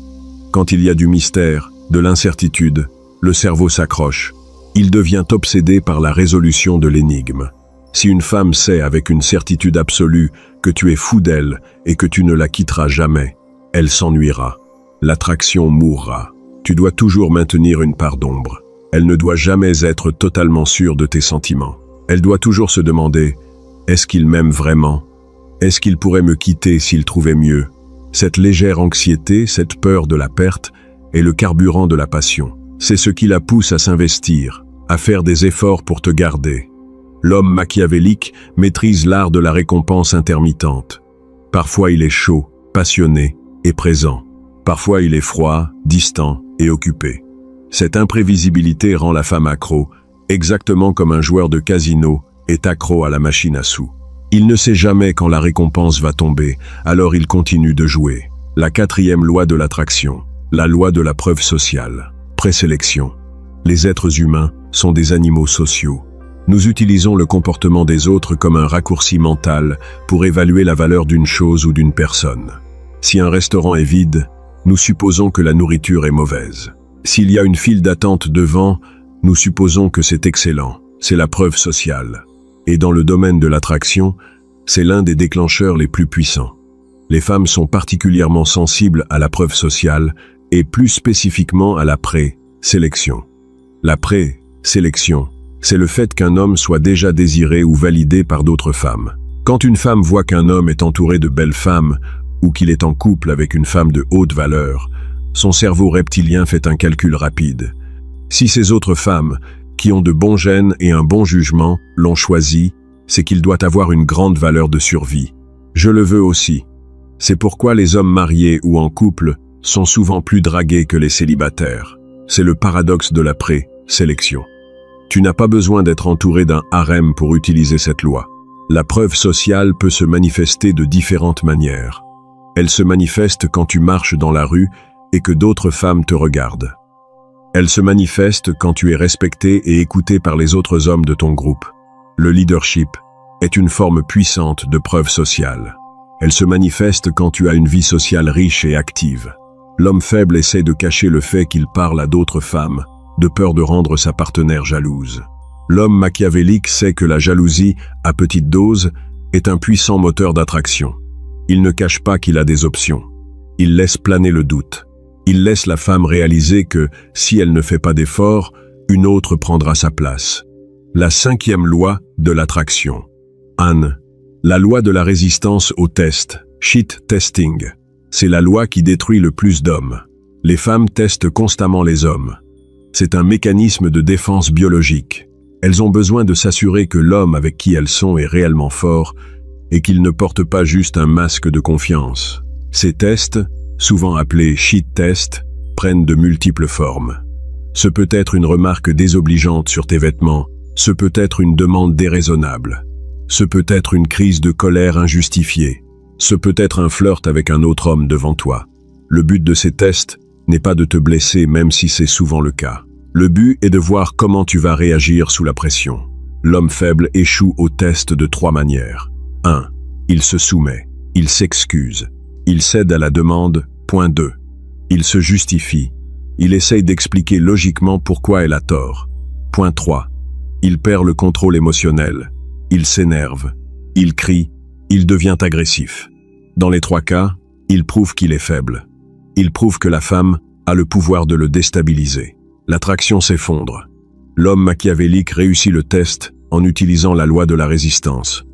Quand il y a du mystère, de l'incertitude, le cerveau s'accroche. Il devient obsédé par la résolution de l'énigme. Si une femme sait avec une certitude absolue que tu es fou d'elle et que tu ne la quitteras jamais, elle s'ennuiera. L'attraction mourra. Tu dois toujours maintenir une part d'ombre. Elle ne doit jamais être totalement sûre de tes sentiments. Elle doit toujours se demander « Est-ce qu'il m'aime vraiment ? Est-ce qu'il pourrait me quitter s'il trouvait mieux ?» Cette légère anxiété, cette peur de la perte, est le carburant de la passion. C'est ce qui la pousse à s'investir, à faire des efforts pour te garder. L'homme machiavélique maîtrise l'art de la récompense intermittente. Parfois il est chaud, passionné et présent. Parfois il est froid, distant et occupé. Cette imprévisibilité rend la femme accro, exactement comme un joueur de casino est accro à la machine à sous. Il ne sait jamais quand la récompense va tomber, alors il continue de jouer. La 4e loi de l'attraction, la loi de la preuve sociale. Présélection. Les êtres humains sont des animaux sociaux. Nous utilisons le comportement des autres comme un raccourci mental pour évaluer la valeur d'une chose ou d'une personne. Si un restaurant est vide, nous supposons que la nourriture est mauvaise. S'il y a une file d'attente devant, nous supposons que c'est excellent. C'est la preuve sociale. Et dans le domaine de l'attraction, c'est l'un des déclencheurs les plus puissants. Les femmes sont particulièrement sensibles à la preuve sociale et plus spécifiquement à la présélection. La présélection, c'est le fait qu'un homme soit déjà désiré ou validé par d'autres femmes. Quand une femme voit qu'un homme est entouré de belles femmes ou qu'il est en couple avec une femme de haute valeur, son cerveau reptilien fait un calcul rapide. Si ces autres femmes, qui ont de bons gènes et un bon jugement, l'ont choisi, c'est qu'il doit avoir une grande valeur de survie. Je le veux aussi. C'est pourquoi les hommes mariés ou en couple sont souvent plus dragués que les célibataires. C'est le paradoxe de la présélection. Tu n'as pas besoin d'être entouré d'un harem pour utiliser cette loi. La preuve sociale peut se manifester de différentes manières. Elle se manifeste quand tu marches dans la rue et que d'autres femmes te regardent. Elle se manifeste quand tu es respecté et écouté par les autres hommes de ton groupe. Le leadership est une forme puissante de preuve sociale. Elle se manifeste quand tu as une vie sociale riche et active. L'homme faible essaie de cacher le fait qu'il parle à d'autres femmes, de peur de rendre sa partenaire jalouse. L'homme machiavélique sait que la jalousie, à petite dose, est un puissant moteur d'attraction. Il ne cache pas qu'il a des options. Il laisse planer le doute. Il laisse la femme réaliser que, si elle ne fait pas d'efforts, une autre prendra sa place. La 5e loi de l'attraction. Anne. La loi de la résistance au test, shit testing. C'est la loi qui détruit le plus d'hommes. Les femmes testent constamment les hommes. C'est un mécanisme de défense biologique. Elles ont besoin de s'assurer que l'homme avec qui elles sont est réellement fort et qu'il ne porte pas juste un masque de confiance. Ces tests, souvent appelés shit tests, prennent de multiples formes. Ce peut être une remarque désobligeante sur tes vêtements, ce peut être une demande déraisonnable. Ce peut être une crise de colère injustifiée. Ce peut être un flirt avec un autre homme devant toi. Le but de ces tests n'est pas de te blesser même si c'est souvent le cas. Le but est de voir comment tu vas réagir sous la pression. L'homme faible échoue au test de 3 manières. 1. Il se soumet. Il s'excuse. Il cède à la demande. Point 2. Il se justifie. Il essaye d'expliquer logiquement pourquoi elle a tort. Point 3. Il perd le contrôle émotionnel. Il s'énerve. Il crie. Il devient agressif. Dans les 3 cas, il prouve qu'il est faible. Il prouve que la femme a le pouvoir de le déstabiliser. L'attraction s'effondre. L'homme machiavélique réussit le test en utilisant la loi de la résistance.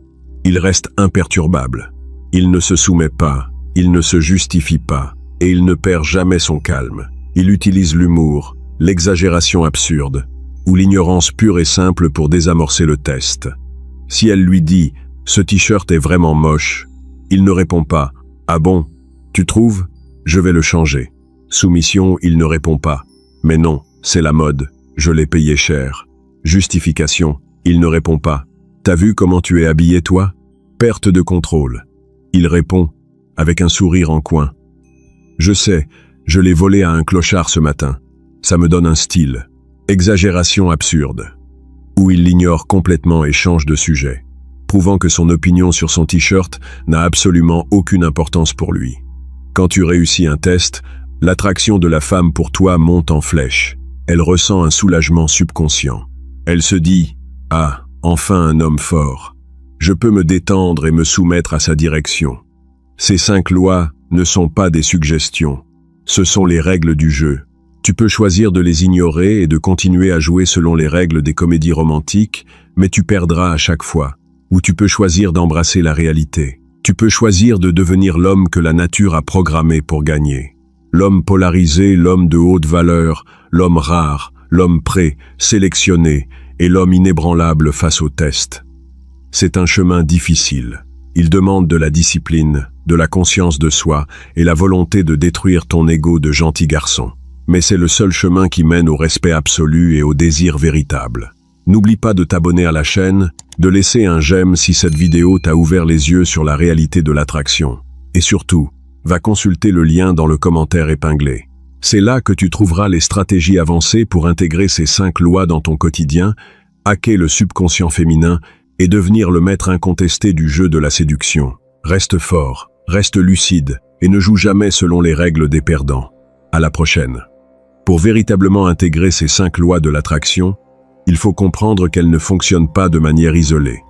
Il reste imperturbable. Il ne se soumet pas, il ne se justifie pas, et il ne perd jamais son calme. Il utilise l'humour, l'exagération absurde, ou l'ignorance pure et simple pour désamorcer le test. Si elle lui dit « Ce t-shirt est vraiment moche », il ne répond pas « Ah bon, tu trouves ? Je vais le changer ». Soumission, il ne répond pas « Mais non, c'est la mode, je l'ai payé cher ». Justification, il ne répond pas « T'as vu comment tu es habillé toi ?» Perte de contrôle. Il répond, avec un sourire en coin « Je sais, je l'ai volé à un clochard ce matin. Ça me donne un style. » Exagération absurde. Ou il l'ignore complètement et change de sujet, prouvant que son opinion sur son t-shirt n'a absolument aucune importance pour lui. Quand tu réussis un test, l'attraction de la femme pour toi monte en flèche. Elle ressent un soulagement subconscient. Elle se dit « Ah, enfin un homme fort. Je peux me détendre et me soumettre à sa direction. » Ces 5 lois ne sont pas des suggestions. Ce sont les règles du jeu. Tu peux choisir de les ignorer et de continuer à jouer selon les règles des comédies romantiques, mais tu perdras à chaque fois. Ou tu peux choisir d'embrasser la réalité. Tu peux choisir de devenir l'homme que la nature a programmé pour gagner. L'homme polarisé, l'homme de haute valeur, l'homme rare, l'homme sélectionné et l'homme inébranlable face au test. C'est un chemin difficile. Il demande de la discipline, de la conscience de soi et la volonté de détruire ton ego de gentil garçon. Mais c'est le seul chemin qui mène au respect absolu et au désir véritable. N'oublie pas de t'abonner à la chaîne, de laisser un j'aime si cette vidéo t'a ouvert les yeux sur la réalité de l'attraction. Et surtout, va consulter le lien dans le commentaire épinglé. C'est là que tu trouveras les stratégies avancées pour intégrer ces 5 lois dans ton quotidien, hacker le subconscient féminin et devenir le maître incontesté du jeu de la séduction. Reste fort, reste lucide et ne joue jamais selon les règles des perdants. À la prochaine. Pour véritablement intégrer ces 5 lois de l'attraction, il faut comprendre qu'elles ne fonctionnent pas de manière isolée.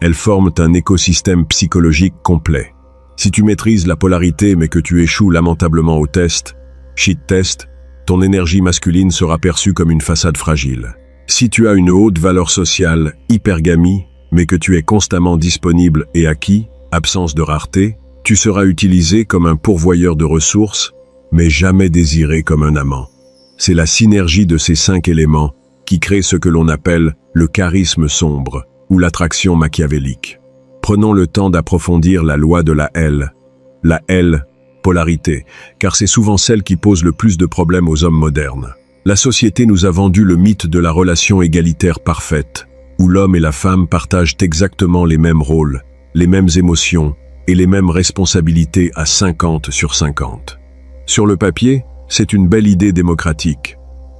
Elles forment un écosystème psychologique complet. Si tu maîtrises la polarité mais que tu échoues lamentablement au test, shit test, ton énergie masculine sera perçue comme une façade fragile. Si tu as une haute valeur sociale, hypergamie, mais que tu es constamment disponible et acquis, absence de rareté, tu seras utilisé comme un pourvoyeur de ressources, mais jamais désiré comme un amant. C'est la synergie de ces 5 éléments qui crée ce que l'on appelle le charisme sombre ou l'attraction machiavélique. Prenons le temps d'approfondir la loi de la L, polarité, car c'est souvent celle qui pose le plus de problèmes aux hommes modernes. La société nous a vendu le mythe de la relation égalitaire parfaite, où l'homme et la femme partagent exactement les mêmes rôles, les mêmes émotions et les mêmes responsabilités à 50/50. Sur le papier, c'est une belle idée démocratique.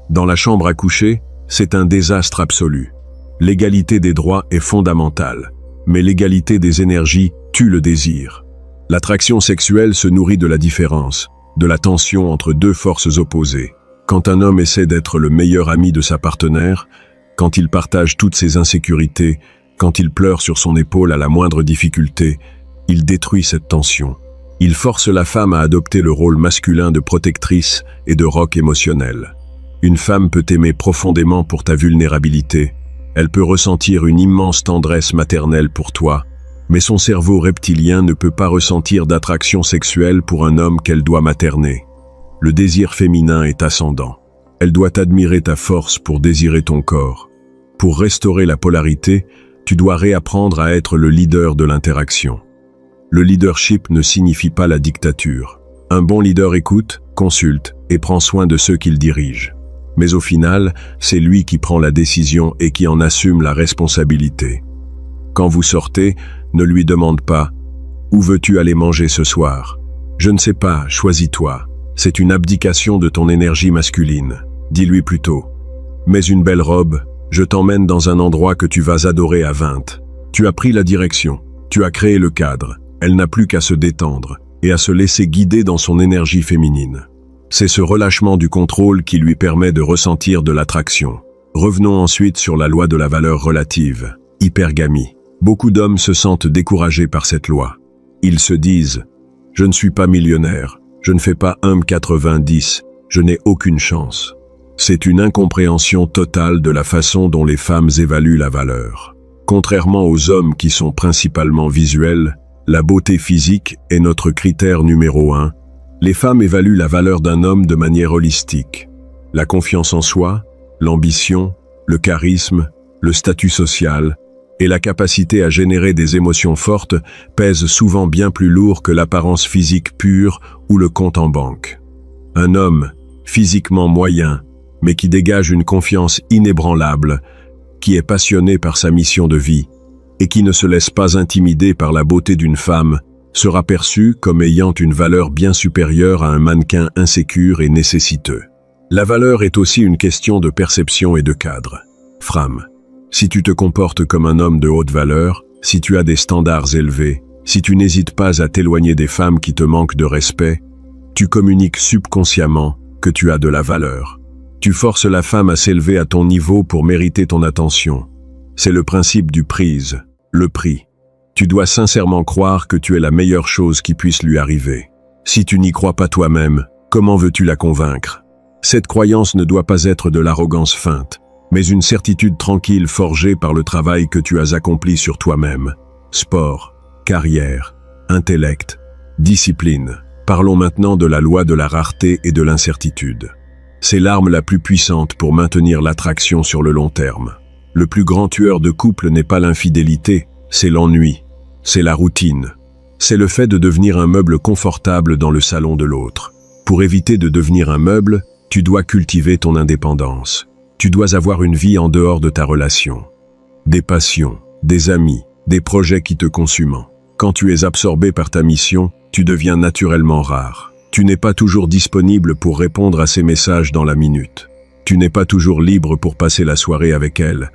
Dans la chambre à coucher, c'est un désastre absolu. L'égalité des droits est fondamentale, mais l'égalité des énergies tue le désir. L'attraction sexuelle se nourrit de la différence, de la tension entre 2 forces opposées. Quand un homme essaie d'être le meilleur ami de sa partenaire, quand il partage toutes ses insécurités, quand il pleure sur son épaule à la moindre difficulté, il détruit cette tension. Il force la femme à adopter le rôle masculin de protectrice et de roc émotionnel. Une femme peut t'aimer profondément pour ta vulnérabilité. Elle peut ressentir une immense tendresse maternelle pour toi, mais son cerveau reptilien ne peut pas ressentir d'attraction sexuelle pour un homme qu'elle doit materner. Le désir féminin est ascendant. Elle doit admirer ta force pour désirer ton corps. Pour restaurer la polarité, tu dois réapprendre à être le leader de l'interaction. Le leadership ne signifie pas la dictature. Un bon leader écoute, consulte et prend soin de ceux qu'il dirige. Mais au final, c'est lui qui prend la décision et qui en assume la responsabilité. Quand vous sortez, ne lui demande pas « Où veux-tu aller manger ce soir ?» Je ne sais pas, choisis-toi. C'est une abdication de ton énergie masculine. Dis-lui plutôt « Mets une belle robe, je t'emmène dans un endroit que tu vas adorer à 20. Tu as pris la direction, tu as créé le cadre. Elle n'a plus qu'à se détendre et à se laisser guider dans son énergie féminine. C'est ce relâchement du contrôle qui lui permet de ressentir de l'attraction. Revenons ensuite sur la loi de la valeur relative, hypergamie. Beaucoup d'hommes se sentent découragés par cette loi. Ils se disent « Je ne suis pas millionnaire, je ne fais pas 1,90, je n'ai aucune chance ». C'est une incompréhension totale de la façon dont les femmes évaluent la valeur. Contrairement aux hommes qui sont principalement visuels, la beauté physique est notre critère numéro 1. Les femmes évaluent la valeur d'un homme de manière holistique. La confiance en soi, l'ambition, le charisme, le statut social et la capacité à générer des émotions fortes pèsent souvent bien plus lourd que l'apparence physique pure ou le compte en banque. Un homme, physiquement moyen, mais qui dégage une confiance inébranlable, qui est passionné par sa mission de vie, et qui ne se laisse pas intimider par la beauté d'une femme, sera perçu comme ayant une valeur bien supérieure à un mannequin insécure et nécessiteux. La valeur est aussi une question de perception et de cadre. Femme, si tu te comportes comme un homme de haute valeur, si tu as des standards élevés, si tu n'hésites pas à t'éloigner des femmes qui te manquent de respect, tu communiques subconsciemment que tu as de la valeur. Tu forces la femme à s'élever à ton niveau pour mériter ton attention. C'est le principe du prise, le prix. Tu dois sincèrement croire que tu es la meilleure chose qui puisse lui arriver. Si tu n'y crois pas toi-même, comment veux-tu la convaincre? Cette croyance ne doit pas être de l'arrogance feinte, mais une certitude tranquille forgée par le travail que tu as accompli sur toi-même. Sport, carrière, intellect, discipline. Parlons maintenant de la loi de la rareté et de l'incertitude. C'est l'arme la plus puissante pour maintenir l'attraction sur le long terme. Le plus grand tueur de couple n'est pas l'infidélité, c'est l'ennui. c'est la routine. C'est le fait de devenir un meuble confortable dans le salon de l'autre. Pour éviter de devenir un meuble, tu dois cultiver ton indépendance. Tu dois avoir une vie en dehors de ta relation. Des passions, des amis, des projets qui te consument. Quand tu es absorbé par ta mission, tu deviens naturellement rare. Tu n'es pas toujours disponible pour répondre à ses messages dans la minute. Tu n'es pas toujours libre pour passer la soirée avec elle.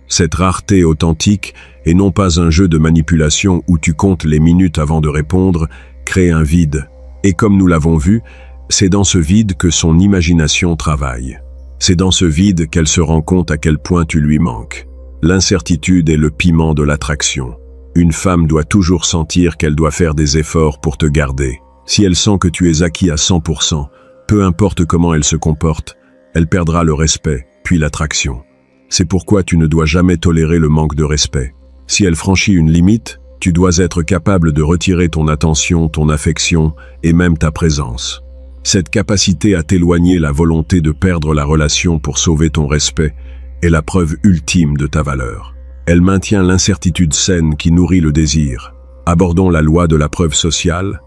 Cette rareté authentique, et non pas un jeu de manipulation où tu comptes les minutes avant de répondre, crée un vide. Et comme nous l'avons vu, c'est dans ce vide que son imagination travaille. C'est dans ce vide qu'elle se rend compte à quel point tu lui manques. L'incertitude est le piment de l'attraction. Une femme doit toujours sentir qu'elle doit faire des efforts pour te garder. Si elle sent que tu es acquis à 100%, peu importe comment elle se comporte, elle perdra le respect, puis l'attraction. C'est pourquoi tu ne dois jamais tolérer le manque de respect. Si elle franchit une limite, tu dois être capable de retirer ton attention, ton affection et même ta présence. Cette capacité à t'éloigner la volonté de perdre la relation pour sauver ton respect est la preuve ultime de ta valeur. Elle maintient l'incertitude saine qui nourrit le désir. Abordons la loi de la preuve sociale,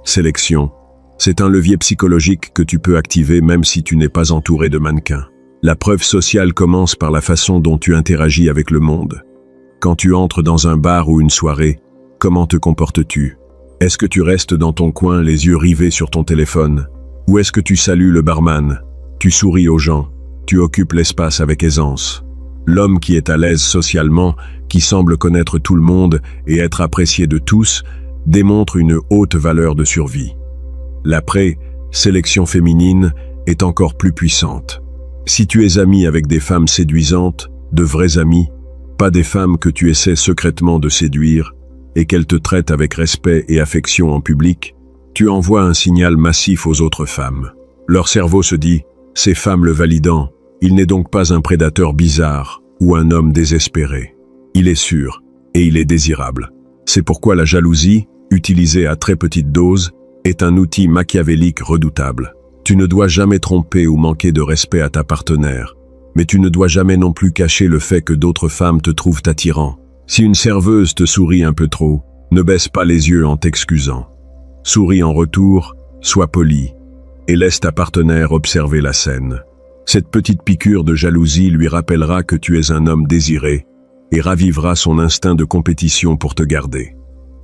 sélection. C'est un levier psychologique que tu peux activer même si tu n'es pas entouré de mannequins. La preuve sociale commence par la façon dont tu interagis avec le monde. Quand tu entres dans un bar ou une soirée, comment te comportes-tu? Est-ce que tu restes dans ton coin les yeux rivés sur ton téléphone? Ou est-ce que tu salues le barman? Tu souris aux gens? Tu occupes l'espace avec aisance? L'homme qui est à l'aise socialement, qui semble connaître tout le monde et être apprécié de tous, démontre une haute valeur de survie. La sélection féminine est encore plus puissante. Si tu es ami avec des femmes séduisantes, de vraies amies, pas des femmes que tu essaies secrètement de séduire, et qu'elles te traitent avec respect et affection en public, tu envoies un signal massif aux autres femmes. Leur cerveau se dit « ces femmes le validant, il n'est donc pas un prédateur bizarre ou un homme désespéré. Il est sûr et il est désirable ». C'est pourquoi la jalousie, utilisée à très petite dose, est un outil machiavélique redoutable. Tu ne dois jamais tromper ou manquer de respect à ta partenaire, mais tu ne dois jamais non plus cacher le fait que d'autres femmes te trouvent attirant. Si une serveuse te sourit un peu trop, ne baisse pas les yeux en t'excusant. Souris en retour, sois poli, et laisse ta partenaire observer la scène. Cette petite piqûre de jalousie lui rappellera que tu es un homme désiré et ravivera son instinct de compétition pour te garder.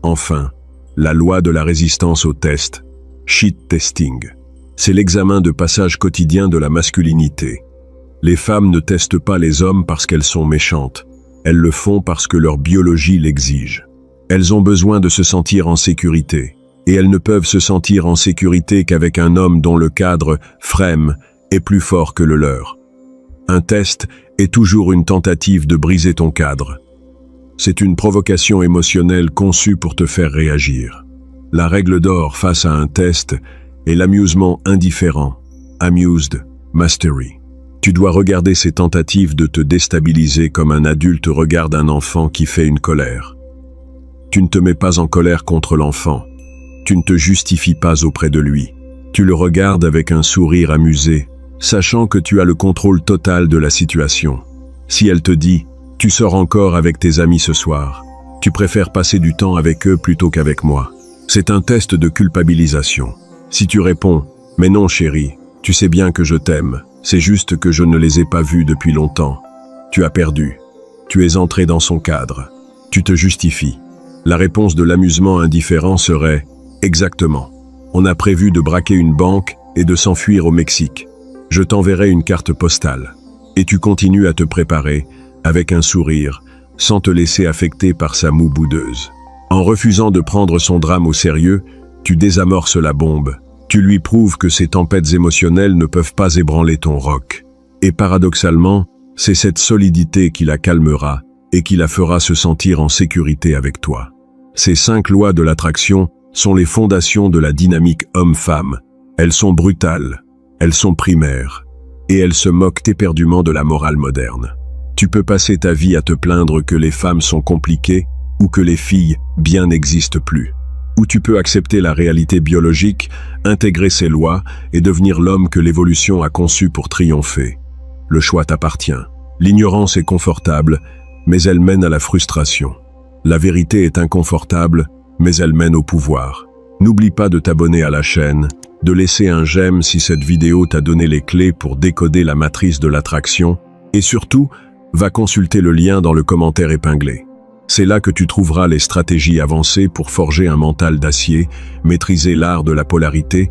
Enfin, la loi de la résistance au test, shit testing. C'est l'examen de passage quotidien de la masculinité. Les femmes ne testent pas les hommes parce qu'elles sont méchantes. Elles le font parce que leur biologie l'exige. Elles ont besoin de se sentir en sécurité. Et elles ne peuvent se sentir en sécurité qu'avec un homme dont le cadre, frame, est plus fort que le leur. Un test est toujours une tentative de briser ton cadre. C'est une provocation émotionnelle conçue pour te faire réagir. La règle d'or face à un test est l'amusement indifférent, amused mastery. Tu dois regarder ces tentatives de te déstabiliser comme un adulte regarde un enfant qui fait une colère. Tu ne te mets pas en colère contre l'enfant. Tu ne te justifies pas auprès de lui. Tu le regardes avec un sourire amusé, sachant que tu as le contrôle total de la situation. Si elle te dit « Tu sors encore avec tes amis ce soir », tu préfères passer du temps avec eux plutôt qu'avec moi. C'est un test de culpabilisation. Si tu réponds « Mais non chérie, tu sais bien que je t'aime, c'est juste que je ne les ai pas vus depuis longtemps », tu as perdu. Tu es entré dans son cadre. Tu te justifies. La réponse de l'amusement indifférent serait « Exactement. On a prévu de braquer une banque et de s'enfuir au Mexique. Je t'enverrai une carte postale. » Et tu continues à te préparer, avec un sourire, sans te laisser affecter par sa moue boudeuse. En refusant de prendre son drame au sérieux, tu désamorces la bombe. Tu lui prouves que ces tempêtes émotionnelles ne peuvent pas ébranler ton roc. Et paradoxalement, c'est cette solidité qui la calmera et qui la fera se sentir en sécurité avec toi. Ces 5 lois de l'attraction sont les fondations de la dynamique homme-femme. Elles sont brutales, elles sont primaires, et elles se moquent éperdument de la morale moderne. Tu peux passer ta vie à te plaindre que les femmes sont compliquées ou que les filles bien n'existent plus. Ou tu peux accepter la réalité biologique, intégrer ses lois et devenir l'homme que l'évolution a conçu pour triompher. Le choix t'appartient. L'ignorance est confortable, mais elle mène à la frustration. La vérité est inconfortable, mais elle mène au pouvoir. N'oublie pas de t'abonner à la chaîne, de laisser un j'aime si cette vidéo t'a donné les clés pour décoder la matrice de l'attraction, et surtout, va consulter le lien dans le commentaire épinglé. C'est là que tu trouveras les stratégies avancées pour forger un mental d'acier, maîtriser l'art de la polarité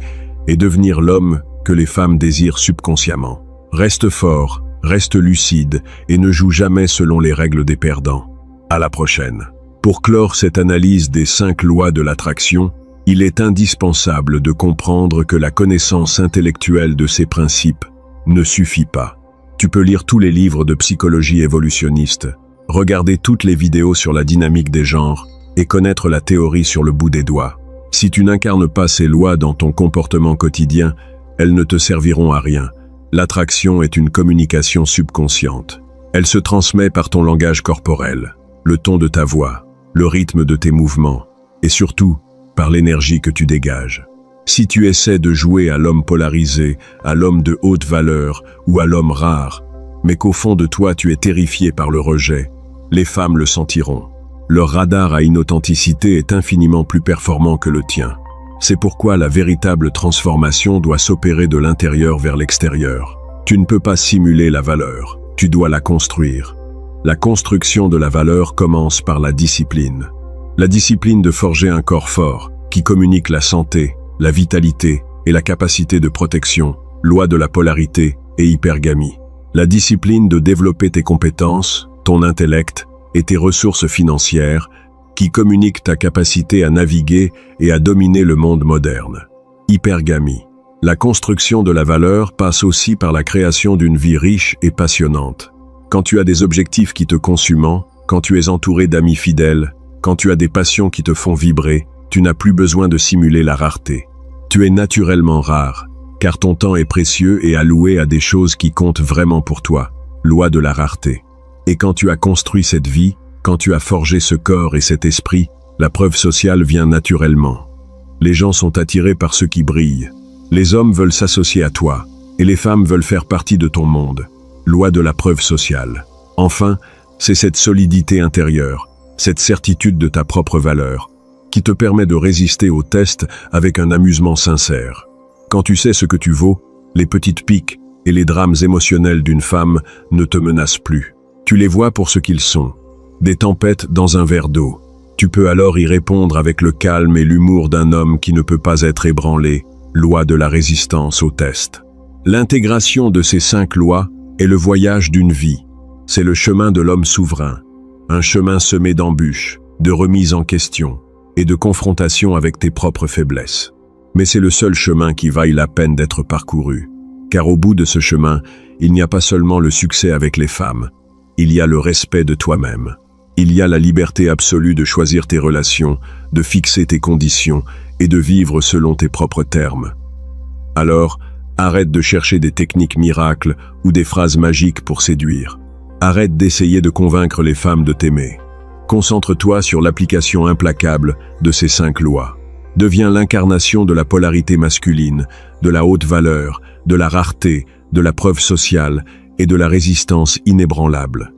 et devenir l'homme que les femmes désirent subconsciemment. Reste fort, reste lucide et ne joue jamais selon les règles des perdants. À la prochaine. Pour clore cette analyse des 5 lois de l'attraction, il est indispensable de comprendre que la connaissance intellectuelle de ces principes ne suffit pas. Tu peux lire tous les livres de psychologie évolutionniste, regarder toutes les vidéos sur la dynamique des genres et connaître la théorie sur le bout des doigts. Si tu n'incarnes pas ces lois dans ton comportement quotidien, elles ne te serviront à rien. L'attraction est une communication subconsciente. Elle se transmet par ton langage corporel, le ton de ta voix, le rythme de tes mouvements, et surtout, par l'énergie que tu dégages. Si tu essaies de jouer à l'homme polarisé, à l'homme de haute valeur ou à l'homme rare, mais qu'au fond de toi tu es terrifié par le rejet, les femmes le sentiront. Leur radar à inauthenticité est infiniment plus performant que le tien. C'est pourquoi la véritable transformation doit s'opérer de l'intérieur vers l'extérieur. Tu ne peux pas simuler la valeur, tu dois la construire. La construction de la valeur commence par la discipline. La discipline de forger un corps fort, qui communique la santé, la vitalité et la capacité de protection, loi de la polarité et hypergamie. La discipline de développer tes compétences, ton intellect et tes ressources financières, qui communiquent ta capacité à naviguer et à dominer le monde moderne. Hypergamie. La construction de la valeur passe aussi par la création d'une vie riche et passionnante. Quand tu as des objectifs qui te consument, quand tu es entouré d'amis fidèles, quand tu as des passions qui te font vibrer, tu n'as plus besoin de simuler la rareté. Tu es naturellement rare, car ton temps est précieux et alloué à des choses qui comptent vraiment pour toi, loi de la rareté. Et quand tu as construit cette vie, quand tu as forgé ce corps et cet esprit, la preuve sociale vient naturellement. Les gens sont attirés par ceux qui brillent. Les hommes veulent s'associer à toi, et les femmes veulent faire partie de ton monde. Loi de la preuve sociale. Enfin, c'est cette solidité intérieure, cette certitude de ta propre valeur, qui te permet de résister aux tests avec un amusement sincère. Quand tu sais ce que tu vaux, les petites piques et les drames émotionnels d'une femme ne te menacent plus. Tu les vois pour ce qu'ils sont. Des tempêtes dans un verre d'eau. Tu peux alors y répondre avec le calme et l'humour d'un homme qui ne peut pas être ébranlé, loi de la résistance au test. L'intégration de ces 5 lois est le voyage d'une vie. C'est le chemin de l'homme souverain, un chemin semé d'embûches, de remises en question et de confrontation avec tes propres faiblesses. Mais c'est le seul chemin qui vaille la peine d'être parcouru, car au bout de ce chemin, il n'y a pas seulement le succès avec les femmes, il y a le respect de toi-même. Il y a la liberté absolue de choisir tes relations, de fixer tes conditions et de vivre selon tes propres termes. Alors, arrête de chercher des techniques miracles ou des phrases magiques pour séduire. Arrête d'essayer de convaincre les femmes de t'aimer. Concentre-toi sur l'application implacable de ces 5 lois. Deviens l'incarnation de la polarité masculine, de la haute valeur, de la rareté, de la preuve sociale et de la résistance inébranlable.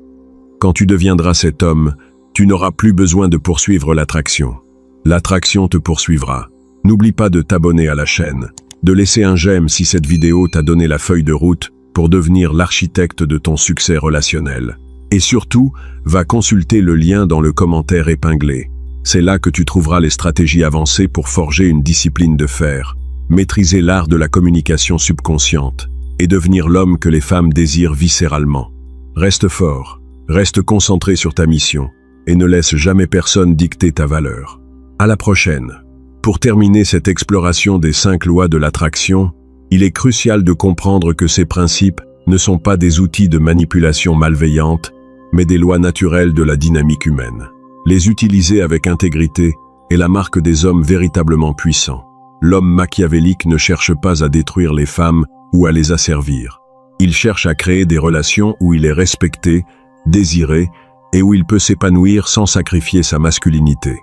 Quand tu deviendras cet homme, tu n'auras plus besoin de poursuivre l'attraction. L'attraction te poursuivra. N'oublie pas de t'abonner à la chaîne, de laisser un j'aime si cette vidéo t'a donné la feuille de route pour devenir l'architecte de ton succès relationnel. Et surtout, va consulter le lien dans le commentaire épinglé. C'est là que tu trouveras les stratégies avancées pour forger une discipline de fer, maîtriser l'art de la communication subconsciente et devenir l'homme que les femmes désirent viscéralement. Reste fort. Reste concentré sur ta mission et ne laisse jamais personne dicter ta valeur. À la prochaine. Pour terminer cette exploration des 5 lois de l'attraction, il est crucial de comprendre que ces principes ne sont pas des outils de manipulation malveillante, mais des lois naturelles de la dynamique humaine. Les utiliser avec intégrité est la marque des hommes véritablement puissants. L'homme machiavélique ne cherche pas à détruire les femmes ou à les asservir. Il cherche à créer des relations où il est respecté, désiré et où il peut s'épanouir sans sacrifier sa masculinité.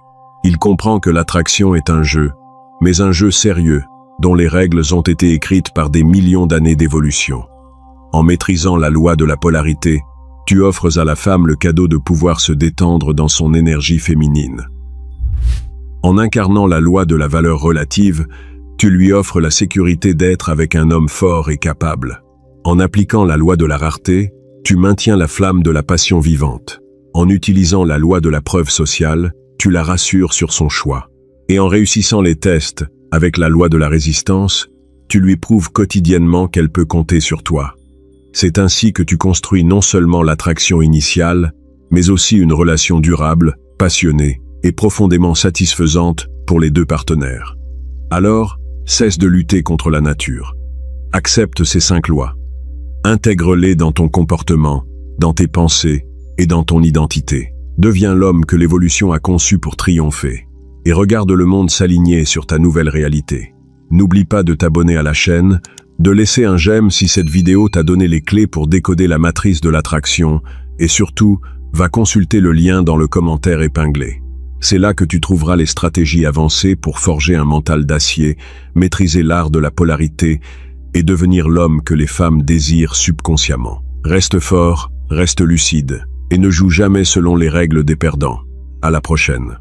Il comprend que l'attraction est un jeu, mais un jeu sérieux, dont les règles ont été écrites par des millions d'années d'évolution. En maîtrisant la loi de la polarité, tu offres à la femme le cadeau de pouvoir se détendre dans son énergie féminine. En incarnant la loi de la valeur relative, tu lui offres la sécurité d'être avec un homme fort et capable. En appliquant la loi de la rareté, tu maintiens la flamme de la passion vivante. En utilisant la loi de la preuve sociale, tu la rassures sur son choix. Et en réussissant les tests, avec la loi de la résistance, tu lui prouves quotidiennement qu'elle peut compter sur toi. C'est ainsi que tu construis non seulement l'attraction initiale, mais aussi une relation durable, passionnée et profondément satisfaisante pour les deux partenaires. Alors, cesse de lutter contre la nature. Accepte ces 5 lois. Intègre-les dans ton comportement, dans tes pensées et dans ton identité. Deviens l'homme que l'évolution a conçu pour triompher. Et regarde le monde s'aligner sur ta nouvelle réalité. N'oublie pas de t'abonner à la chaîne, de laisser un j'aime si cette vidéo t'a donné les clés pour décoder la matrice de l'attraction, et surtout, va consulter le lien dans le commentaire épinglé. C'est là que tu trouveras les stratégies avancées pour forger un mental d'acier, maîtriser l'art de la polarité et devenir l'homme que les femmes désirent subconsciemment. Reste fort, reste lucide, et ne joue jamais selon les règles des perdants. À la prochaine.